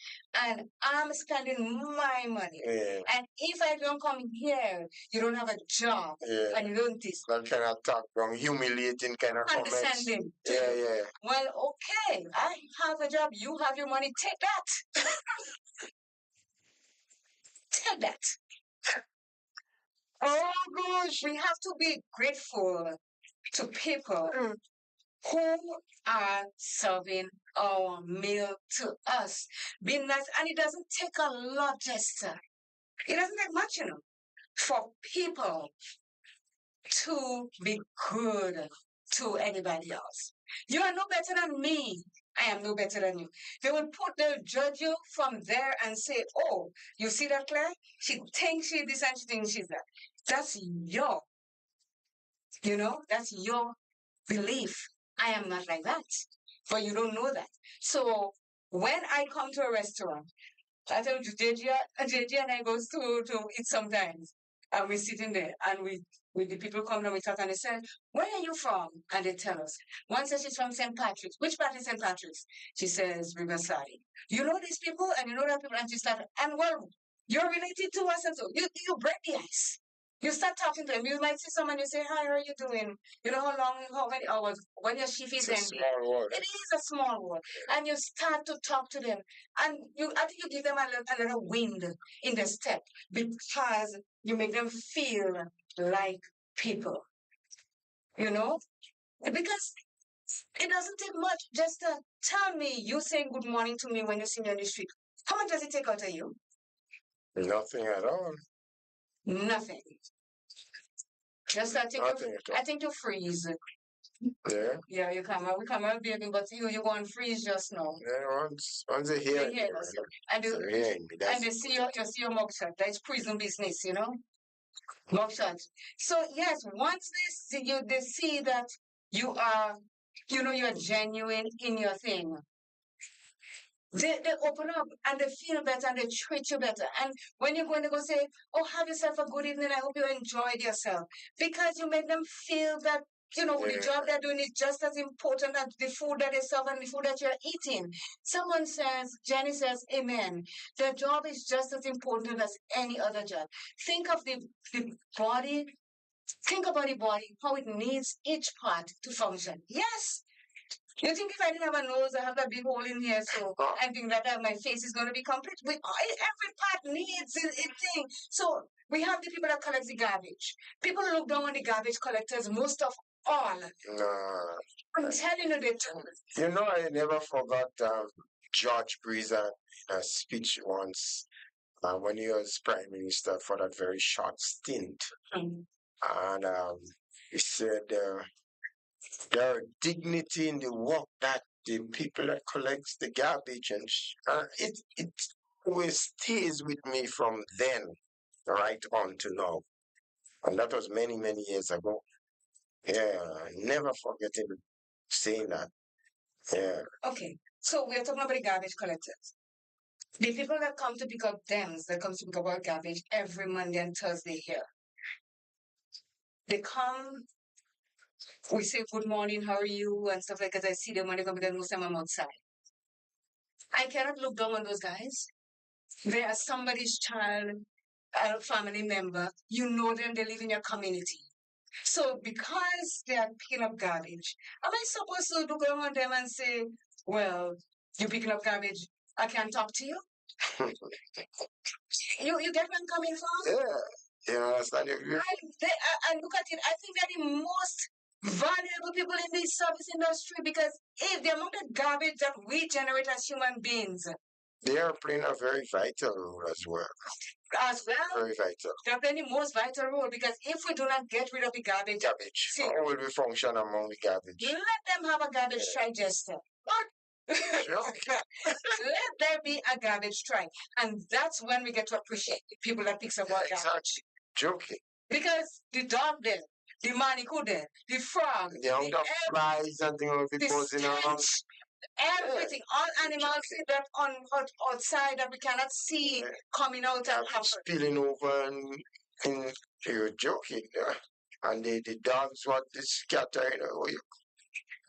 and I'm spending my money. Yeah. And if I don't come here, you don't have a job. Yeah. And you don't this. That kind of talk from humiliating kind of comments. Condescending. Yeah. Well, okay, I have a job, you have your money, take that. Take that. Oh gosh, we have to be grateful to people who are serving our meal to us. Being nice, and it doesn't take a lot, Jester. It doesn't take much, for people to be good to anybody else. You are no better than me. I am no better than you. They'll judge you from there and say, "Oh, you see that, Claire? She thinks she's this and she thinks she's that." That's that's your belief. I am not like that. But you don't know that. So when I come to a restaurant, I tell you, JJ and I goes to eat sometimes. And we're sitting there and the people come and we talk and they say, "Where are you from?" And they tell us. One says she's from St. Patrick's. Which part is St. Patrick's? She says Riverside. You know these people and you know that people, and she started, and well, you're related to us and so you break the ice. You start talking to them. You might see someone, you say, "Hi, how are you doing? You know how many hours, when your shift is It's a ending." small world. It is a small world. And you start to talk to them. And I think you give them a little wind in the step because you make them feel like people, you know? Because it doesn't take much. Just tell me, you saying good morning to me when you see me on the street. How much does it take out of you? Nothing at all. Nothing. Just Nothing at all. I think you freeze. Yeah. Yeah, we come out baby, but you go and freeze just now. Yeah, once they hear They it, hear us. And they're hearing me. and they see your mugshot. That's prison business, you know? Mugshot. So yes, once they see that you are, you're genuine in your thing. They open up and they feel better and they treat you better. And when you're going to go say, "Oh, have yourself a good evening. I hope you enjoyed yourself," because you make them feel that the job they're doing is just as important as the food that they serve and the food that you're eating. Someone says, Jenny says, "Amen." The job is just as important as any other job. Think of the body. Think about the body, how it needs each part to function. Yes, you think if I didn't have a nose, I have that big hole in here, so I think that my face is going to be complete? Every part needs its thing. So we have the people that collect the garbage. People look down on the garbage collectors most of all. I'm telling you the truth. You know, I never forgot George Breezer in a speech once when he was prime minister for that very short stint. And he said there are dignity in the work that the people that collects the garbage, and it always stays with me from then right on to now. And that was many years ago. Yeah, never forget him saying that. Yeah. Okay, so we're talking about the garbage collectors. The people that come to pick up dams, that come to pick up our garbage every Monday and Thursday here. They come, we say good morning, how are you, and stuff like that. I see them when they come because most of them I'm outside. I cannot look down on those guys. They are somebody's child, a family member. You know them, they live in your community. So because they are picking up garbage, am I supposed to go on them and say, "Well, you're picking up garbage, I can't talk to you"? You get where I'm coming from? Yeah. You understand? I look at it, I think they're the most valuable people in the service industry because if the amount of garbage that we generate as human beings, they are playing a very vital role as well. Very vital. They're playing the most vital role because if we do not get rid of the garbage, how will we function among the garbage? Let them have a garbage strike, Jester. Let there be a garbage strike. And that's when we get to appreciate the people that picks up our garbage. Joking. Because the dog there, the manico there, the frog, the flies and things will be buzzing around. Everything, all animals that on outside that we cannot see coming out and spilling over and you're joking. And the dogs what they scatter,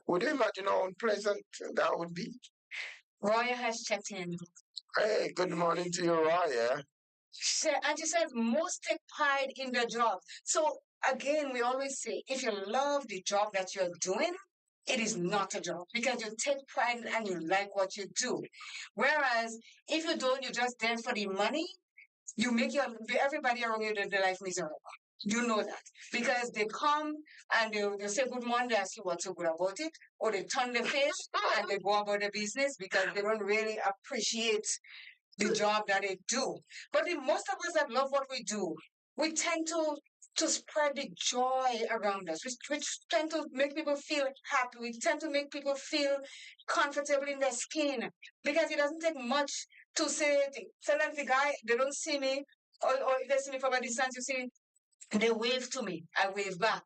would you imagine how unpleasant that would be? Roya has checked in. Hey, good morning to you, Roya. And she said most take pride in their job. So again, we always say, if you love the job that you're doing, it is not a job because you take pride and you like what you do. Whereas if you don't, you're just there for the money, you make everybody around you their life miserable. You know that because they come and they say good morning, they ask you what's so good about it, or they turn their face and they go about their business because they don't really appreciate the job that they do. But most of us that love what we do, we tend to spread the joy around us. We tend to make people feel happy. We tend to make people feel comfortable in their skin because it doesn't take much to say. Sometimes the guy, they don't see me, or if they see me from a distance, you see, they wave to me. I wave back.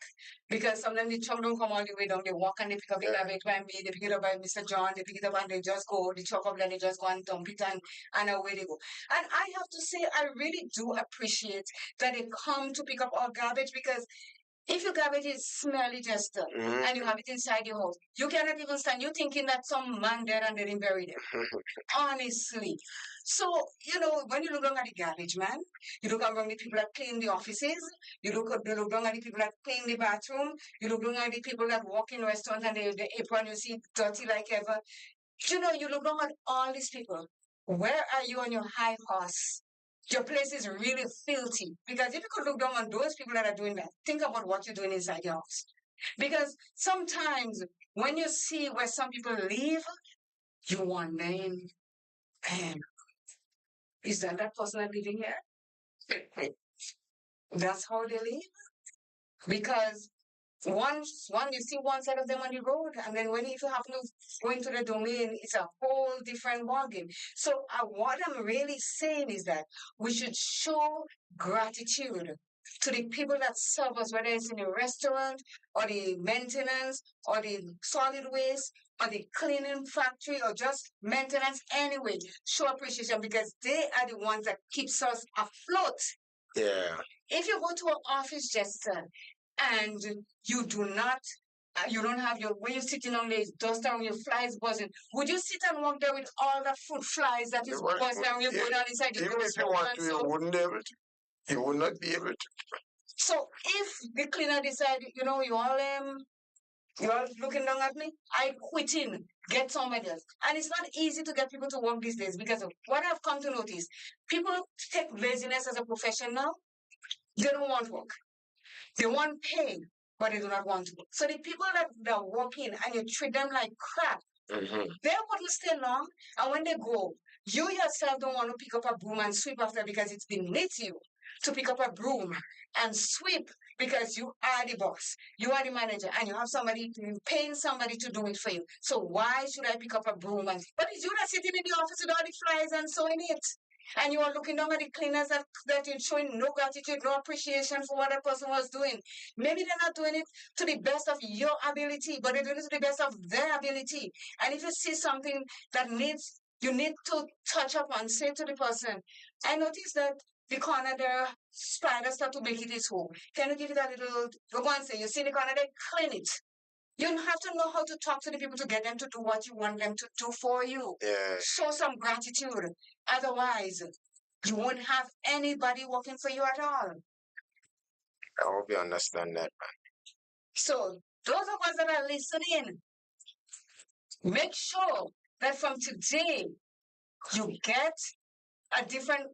Because sometimes the truck don't come all the way down. They walk and they pick up the garbage by me. They pick it up by Mr. John. They pick it up and they just go. The truck up there, they just go and dump it and away they go. And I have to say, I really do appreciate that they come to pick up our garbage because If your garbage is smelly, Jester, and you have it inside your house, you cannot even stand. You're thinking that some man there and they didn't bury them. Honestly. So, when you look down at the garbage man, you look around the people that clean the offices, you look down at the people that clean the bathroom, you look down at the people that walk in restaurants and the apron you see dirty like ever. You look down at all these people. Where are you on your high horse? Your place is really filthy. Because if you could look down on those people that are doing that, think about what you're doing inside your house. Because sometimes when you see where some people live, you wonder, man, is that person living here? That's how they live. Because one you see one side of them on the road, and then if you happen to go into the domain, it's a whole different ballgame. So what I'm really saying is that we should show gratitude to the people that serve us, whether it's in the restaurant or the maintenance or the solid waste or the cleaning factory or just maintenance anyway. Show appreciation because they are the ones that keeps us afloat. Yeah. If you go to an office, Jester, and you do not, you don't have when you're sitting on the dust down, your flies buzzing, would you sit and walk there with all the fruit flies that is buzzing and you go down inside the even if you want to, you wouldn't be able to. You would not be able to. So if the cleaner decide, you all looking down at me, I quitting, get somebody else. And it's not easy to get people to work these days because of what I've come to notice. People take laziness as a profession now. They don't want work. They want pay, but they do not want to work. So the people that walk in and you treat them like crap, they wouldn't stay long. And when they go, you yourself don't want to pick up a broom and sweep after because it's beneath you to pick up a broom and sweep because you are the boss, you are the manager, and you have somebody paying somebody to do it for you. So why should I pick up a broom? But it's you that's sitting in the office with all the flies and so in it. And you are looking down at the cleaners that you're showing no gratitude, no appreciation for what that person was doing. Maybe they're not doing it to the best of your ability, but they're doing it to the best of their ability. And if you see something that you need to touch up and say to the person, I noticed that the corner there, spider start to make it its home. Can you give it a little, go and say, you see the corner there, clean it. You have to know how to talk to the people to get them to do what you want them to do for you. Yeah. Show some gratitude. Otherwise, you won't have anybody working for you at all. I hope you understand that. So, those of us that are listening, make sure that from today, you get a different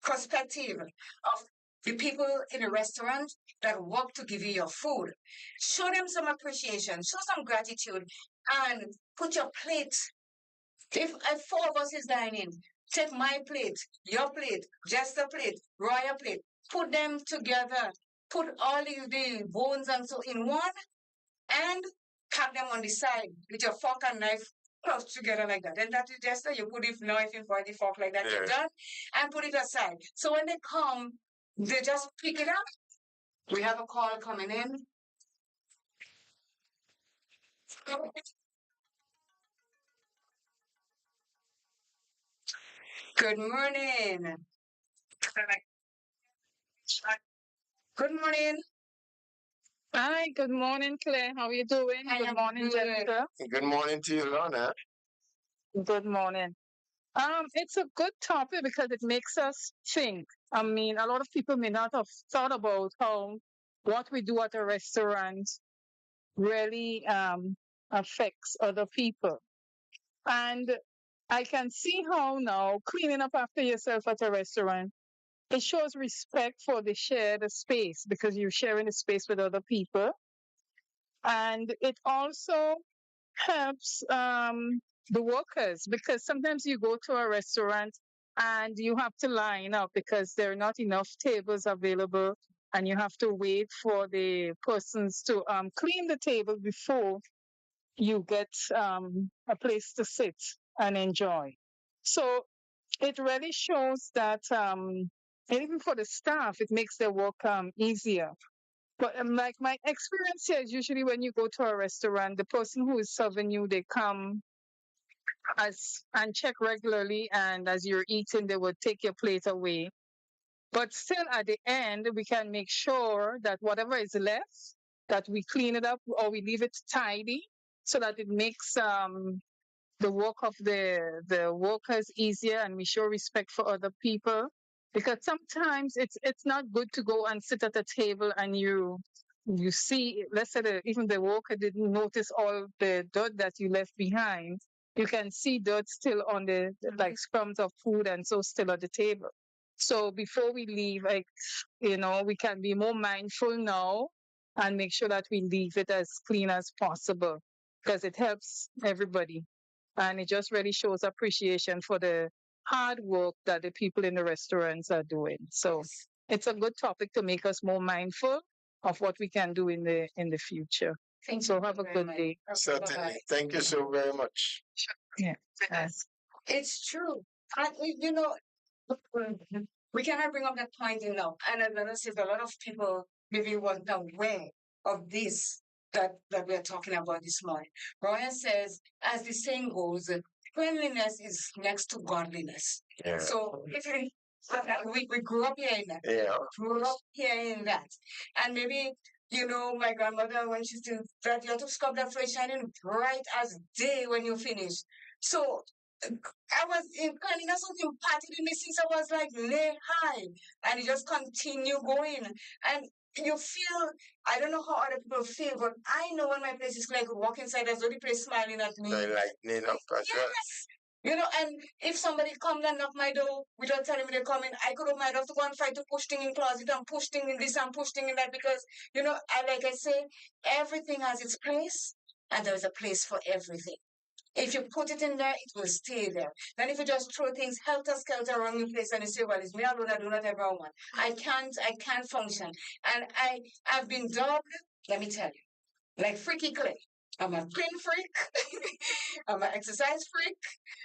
perspective of the people in the restaurant that work to give you your food. Show them some appreciation, show some gratitude, and put your plate. If four of us is dining, take my plate, your plate, Jester plate, Royal plate, put them together, put all the bones and so in one, and pack them on the side with your fork and knife close together like that. And that is just you put it knife in for the fork like that. You're done, and put it aside. So when they come, they just pick it up. We have a call coming in. Good morning. Good morning. Hi, good morning, Claire. How are you doing? Good morning, Jennifer. Good morning to you, Lorna. Good morning. It's a good topic because it makes us think. I mean, a lot of people may not have thought about how what we do at a restaurant really affects other people. And I can see how now cleaning up after yourself at a restaurant, it shows respect for the shared space because you're sharing the space with other people. And it also helps the workers because sometimes you go to a restaurant and you have to line up because there are not enough tables available and you have to wait for the persons to clean the table before you get a place to sit and enjoy. So it really shows that even for the staff, it makes their work easier. But like my experience here is usually when you go to a restaurant, the person who is serving you, they come as and check regularly, and as you're eating, they would take your plate away. But still, at the end, we can make sure that whatever is left, that we clean it up or we leave it tidy so that it makes the work of the workers easier, and we show respect for other people. Because sometimes it's not good to go and sit at a table and you see, let's say even the worker didn't notice all the dirt that you left behind. You can see dirt still on the like crumbs of food and so still at the table. So before we leave, like, we can be more mindful now and make sure that we leave it as clean as possible because it helps everybody. And it just really shows appreciation for the hard work that the people in the restaurants are doing. So it's a good topic to make us more mindful of what we can do in the future. So have a good day. Certainly. Thank you so very much. Yeah. Yes. It's true. And we cannot bring up that point enough. And as I said, a lot of people maybe weren't aware of this that we're talking about this morning. Brian says, as the saying goes, cleanliness is next to godliness. Yeah. So if we grew up hearing that. Yeah. Grew up hearing that. And maybe, my grandmother, when she said that you have to scrub that floor shining bright as day when you finish. So I was in cleanliness was imparted in me since I was like lay high, and it just continue going. And you feel, I don't know how other people feel, but I know when my place is clean, I could walk inside, there's already place smiling at me. They lightening up as well. Yes. And if somebody comes and knock my door without telling me they're coming, I could open my door to go and fight to push thing in closet and push thing in this and push thing in that because, like I say, everything has its place and there's a place for everything. If you put it in there, it will stay there. Then if you just throw things helter-skelter around your place and you say, well, it's me alone, I do not ever want. I can't function. And I've been dubbed, let me tell you, like Freaky Clay. I'm a clean freak. I'm an exercise freak.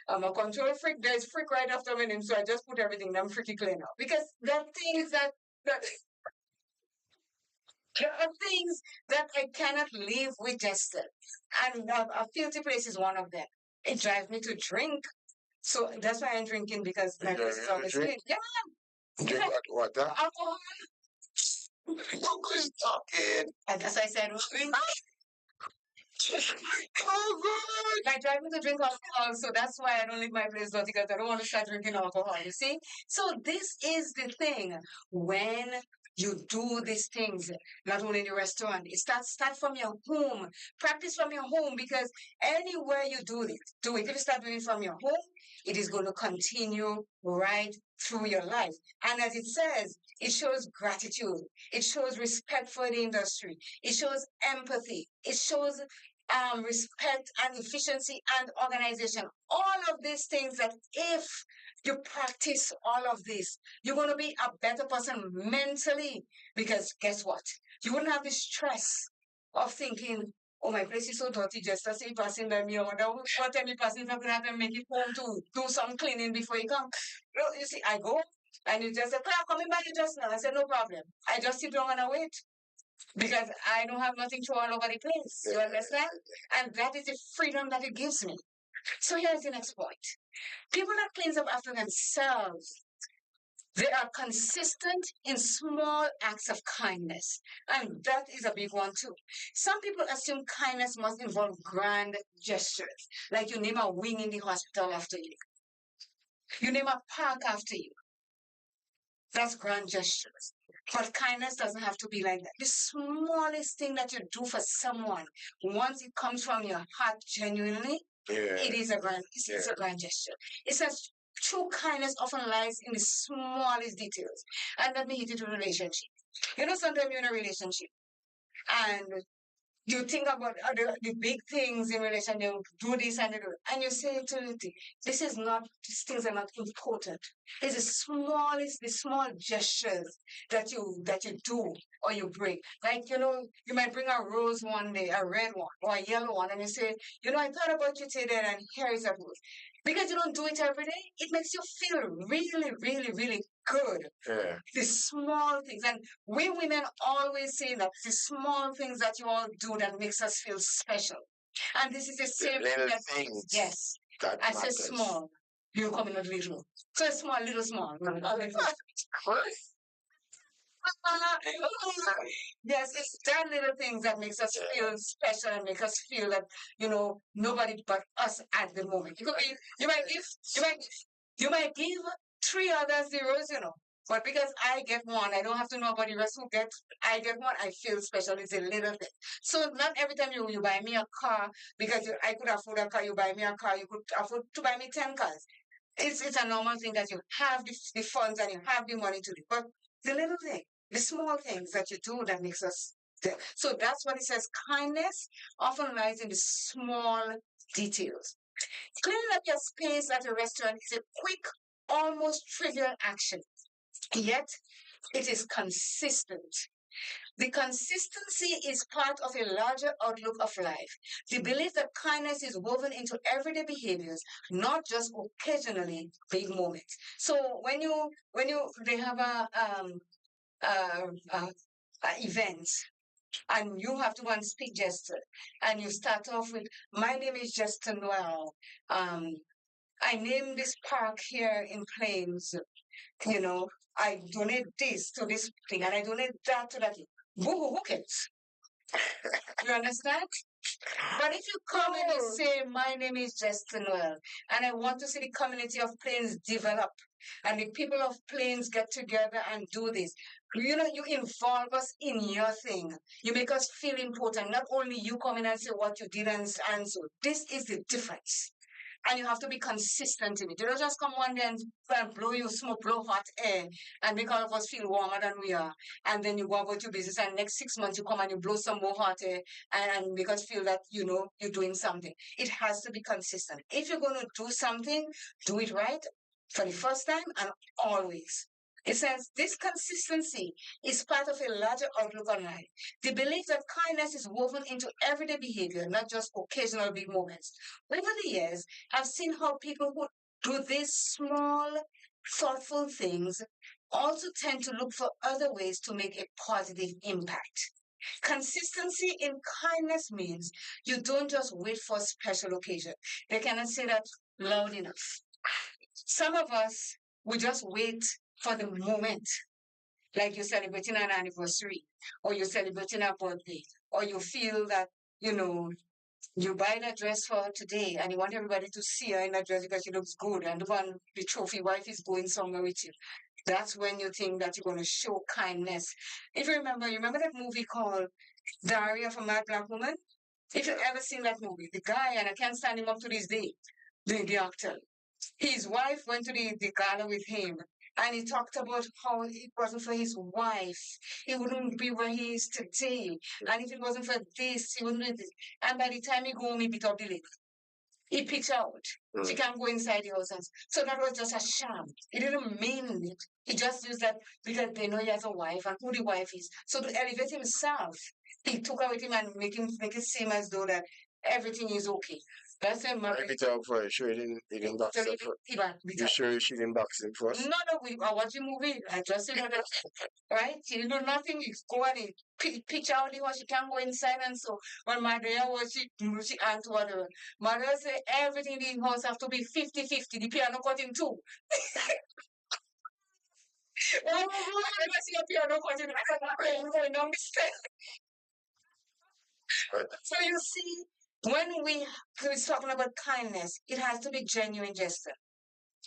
I'm a control freak. There's freak right after my name, so I just put everything in. I'm Freaky Clay now. Because there are things that there are things that I cannot live with Jester. And a filthy place is one of them. It drives me to drink. So that's why I'm drinking because my place is always clean. Yeah. Drink hot water. Alcohol. Who's talking? And as I said, oh God! I drive me to drink alcohol, so that's why I don't leave my place dirty because I don't want to start drinking alcohol. You see? So this is the thing. When you do these things, not only in the restaurant, it start from your home. Practice from your home because anywhere you do it. If you start doing it from your home, it is going to continue right through your life. And as it says, it shows gratitude. It shows respect for the industry. It shows empathy. It shows respect and efficiency and organization. All of these things that if you practice all of this, you're going to be a better person mentally because guess what? You wouldn't have the stress of thinking, oh, my place is so dirty, just as he passing by me. I wonder what time he passing, if I'm going to have to make it home to do some cleaning before he come. You see, I go and you just say, I'm coming by you just now. I said, no problem. I just sit down and I wait because I don't have nothing to all over the place. You understand? And that is the freedom that it gives me. So here's the next point. People that cleans up after themselves, they are consistent in small acts of kindness. And that is a big one too. Some people assume kindness must involve grand gestures, like you name a wing in the hospital after you. You name a park after you. That's grand gestures. But kindness doesn't have to be like that. The smallest thing that you do for someone, once it comes from your heart genuinely, it is a grand gesture. It says true kindness often lies in the smallest details. And let me hit it to relationship. Sometimes you're in a relationship and you think about the big things in relation, you do this and you do it. And you say to these things are not important. It's the small gestures that you do or you bring. Like, you might bring a rose one day, a red one or a yellow one, and you say, I thought about you today and here is a rose. Because you don't do it every day, it makes you feel really, really, really good. Yeah. The small things. And we women always say that the small things that you all do that makes us feel special. And this is the same little thing things. Yes. That I matters. said small. You come in a little. So small, little small. Yes, it's that little things that makes us feel special and make us feel that, nobody but us at the moment. You could be, you might give three other zeros, but because I get one, I don't have to know about the rest who get. I get one, I feel special. It's a little thing. So not every time you buy me a car because I could afford a car, you buy me a car, you could afford to buy me 10 cars. It's a normal thing that you have the funds and you have the money to do. But the little thing, the small things that you do that makes us. So that's what it says. Kindness often lies in the small details. Cleaning up your space at a restaurant is a quick, almost trivial action. Yet it is consistent. The consistency is part of a larger outlook of life. The belief that kindness is woven into everyday behaviors, not just occasionally big moments. So they have a event and you have to go and speak Jester, and you start off with, "My name is Jester Noel. I named this park here in Plains. You know, I donate this to this thing, and I donate that to that thing." Who cares? You understand? But if you come and you say, "My name is Jester Noel, and I want to see the community of Plains develop, and the people of Plains get together and do this," you involve us in your thing. You make us feel important. Not only you come in and say what you did and so. This is the difference. And you have to be consistent in it. You don't just come one day and blow you smoke, blow hot air, and make all of us feel warmer than we are. And then you go about your business, and next 6 months you come and you blow some more hot air and make us feel that you're doing something. It has to be consistent. If you're going to do something, do it right for the first time and always. It says this consistency is part of a larger outlook on life. The belief that kindness is woven into everyday behavior, not just occasional big moments. Over the years, I've seen how people who do these small, thoughtful things also tend to look for other ways to make a positive impact. Consistency in kindness means you don't just wait for a special occasion. They cannot say that loud enough. Some of us, we just wait for the moment, like you're celebrating an anniversary, or you're celebrating a birthday, or you feel that, you buy that dress for her today and you want everybody to see her in that dress because she looks good, and the trophy wife is going somewhere with you. That's when you think that you're going to show kindness. If you remember that movie called Diary of a Mad Black Woman? If you've ever seen that movie, the guy, and I can't stand him up to this day, the actor, his wife went to the gala with him, and he talked about how it wasn't for his wife, he wouldn't be where he is today. And if it wasn't for this, he wouldn't do this. And by the time he go home, he beat up the lady. He pitch out. She can't go inside the house. So that was just a sham. He didn't mean it. He just used that because they know he has a wife and who the wife is. So to elevate himself, he took her with him and make it seem as though that everything is okay. That's a I beat her up for it. Sure, he didn't box him for You sure she didn't box him first? No, we are watching movie. I just said that, right? She didn't do nothing. He go and he pitch out the house. She can't go inside, and so when Maria was she answered whatever. Maria said everything in the house have to be 50-50. The piano cutting too. Oh, I never see a piano cutting. I don't know, no mistake. So you see, when we is talking about kindness, it has to be genuine, Jester.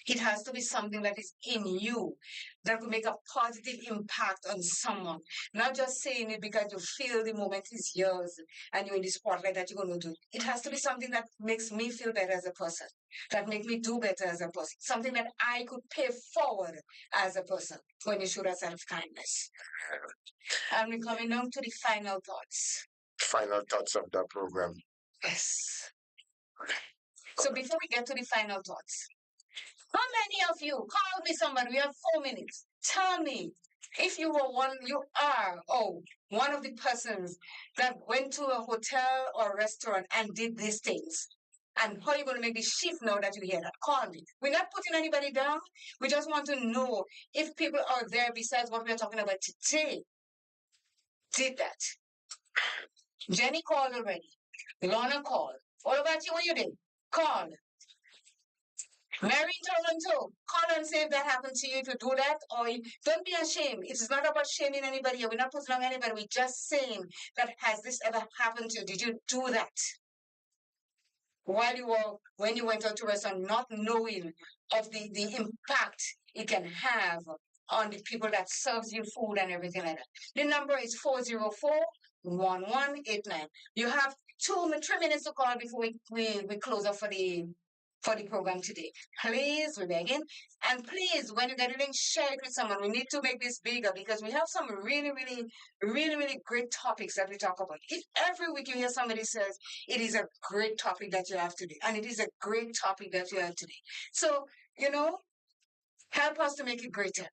It has to be something that is in you that will make a positive impact on someone. Not just saying it because you feel the moment is yours and you're in the spotlight that you're going to do. It has to be something that makes me feel better as a person, that make me do better as a person, something that I could pay forward as a person when you show that sort of kindness. And we're coming on to the final thoughts. Final thoughts of the program. Yes. So before we get to the final thoughts, how many of you, call me somebody, we have 4 minutes. Tell me if you were one of the persons that went to a hotel or a restaurant and did these things. And how are you going to make the shift now that you hear that? Call me. We're not putting anybody down. We just want to know if people out there besides what we're talking about today did that. Jenny called already. Lorna called. What about you? What you did? Call. Mary in Toronto, call and say if that happened to you, if you do that, or don't be ashamed. It's not about shaming anybody. We're not putting on anybody. We're just saying that has this ever happened to you? Did you do that? While you were, when you went out to restaurant, not knowing of the impact it can have on the people that serves you food and everything like that. The number is 404-1189. You have 3 minutes to call before we close up for the program today. Please, we're begging. And please, when you get it in, share it with someone. We need to make this bigger because we have some really, really, really, really great topics that we talk about. If every week you hear somebody says it is a great topic that you have today, and it is a great topic that you have today. So, help us to make it greater.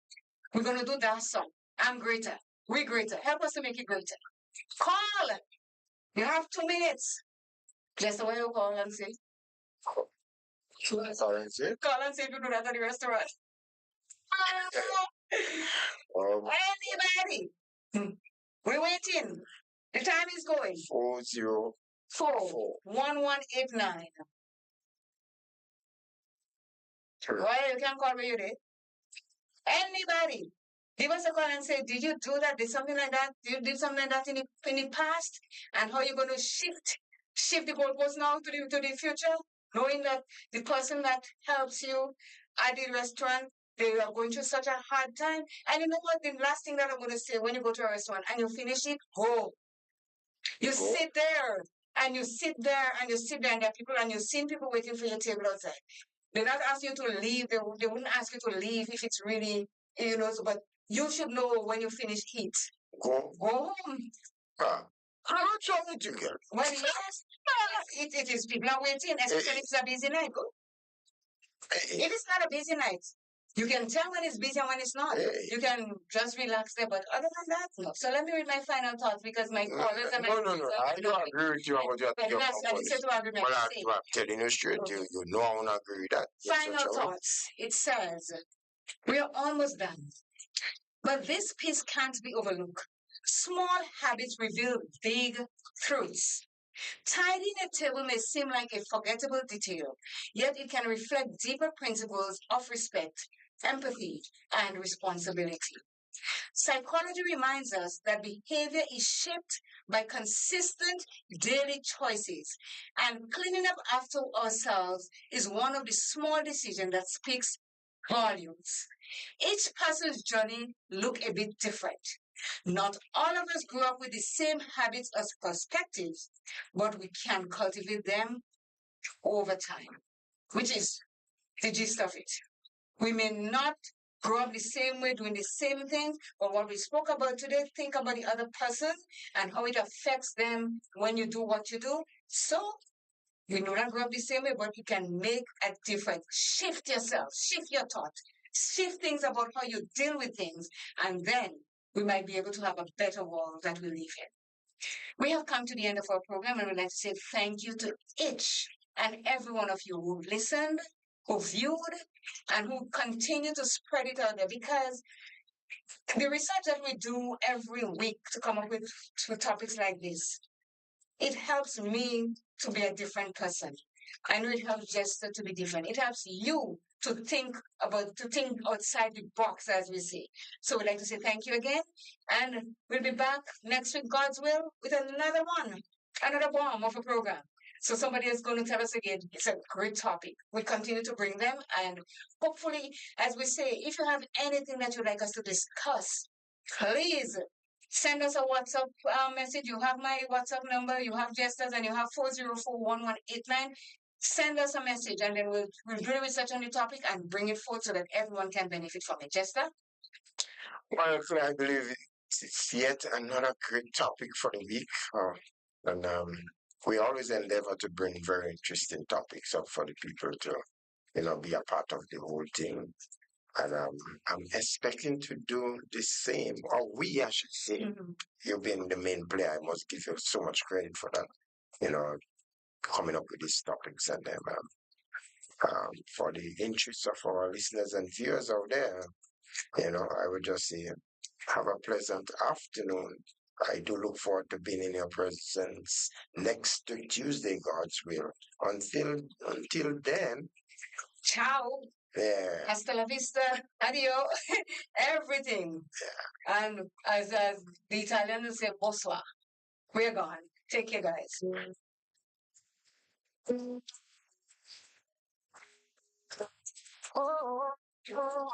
We're going to do that song. I'm greater. We're greater. Help us to make it greater. Call. You have 2 minutes. Just the way you call and say. Call and say if you do that at the restaurant. Anybody? We're waiting. The time is going. 404-1189. Well, you can call me today. Anybody? Give us a call and say, did you do that? Did something like that? You did something like that in the past? And how you're going to shift the goalpost now to the future? Knowing that the person that helps you at the restaurant, they are going through such a hard time. And you know what? The last thing that I'm going to say, when you go to a restaurant and you finish it, go. You sit there and you sit there and you sit there and there are people and you've seen people waiting for your table outside. They're not asking you to leave. They wouldn't ask you to leave if it's really, but you should know when you finish eat. Go home. How much did you get? Well, yes, it is people are waiting, especially if it's a busy night. If it's not a busy night, you can tell when it's busy and when it's not. You can just relax there, but other than that, no. So let me read my final thoughts because my callers are No. I don't agree with you about your But I said to argument. I'm telling you straight, you know I won't agree with that. Final thoughts. It says, we are almost done. But this piece can't be overlooked. Small habits reveal big truths. Tidying a table may seem like a forgettable detail, yet it can reflect deeper principles of respect, empathy, and responsibility. Psychology reminds us that behavior is shaped by consistent daily choices, and cleaning up after ourselves is one of the small decisions that speaks volumes. Each person's journey look a bit different. Not all of us grew up with the same habits or perspectives, but we can cultivate them over time, which is the gist of it. We may not grow up the same way doing the same things, but what we spoke about today, think about the other person and how it affects them when you do what you do. So you do not grow up the same way, but you can make a difference. Shift yourself, shift your thought, shift things about how you deal with things, and then we might be able to have a better world that we live in. We have come to the end of our program, and we'd like to say thank you to each and every one of you who listened, who viewed, and who continue to spread it out there, because the research that we do every week to come up with topics like this, it helps me to be a different person. I know it helps Jester to be different. It helps you to think outside the box, as we say. So we'd like to say thank you again. And we'll be back next week, God's will, with another bomb of a program. So somebody is going to tell us again, it's a great topic. We continue to bring them. And hopefully, as we say, if you have anything that you'd like us to discuss, please send us a WhatsApp message. You have my WhatsApp number, you have Jester's, and you have 404-1189. Send us a message, and then we'll do research on the topic and bring it forth so that everyone can benefit from it. Jester? Well, I believe it's yet another great topic for the week. And we always endeavor to bring very interesting topics up for the people to, be a part of the whole thing. And I'm expecting to do the same, or we, I should say. Mm-hmm. You being the main player, I must give you so much credit for that. Coming up with these topics, and then for the interest of our listeners and viewers out there, I would just say have a pleasant afternoon. I do look forward to being in your presence next Tuesday, God's will. Until then, Ciao. Yeah. Hasta la vista. Adio. Everything. And as the Italians say, bonsoir. We're gone. Take care, guys. Oh, oh.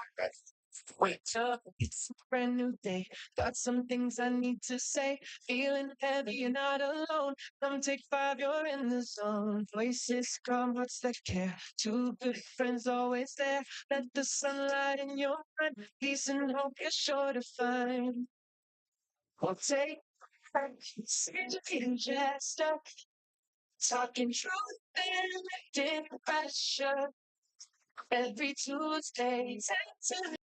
Wake up, it's a brand new day. Got some things I need to say. Feeling heavy, you're not alone. Come take five, you're in the zone. Voices calm, hearts that care. Two good friends always there. Let the sunlight in your mind. Peace and hope you're sure to find. We'll take back, and Jester. Talking truth and lifting pressure. Every Tuesday, 10 to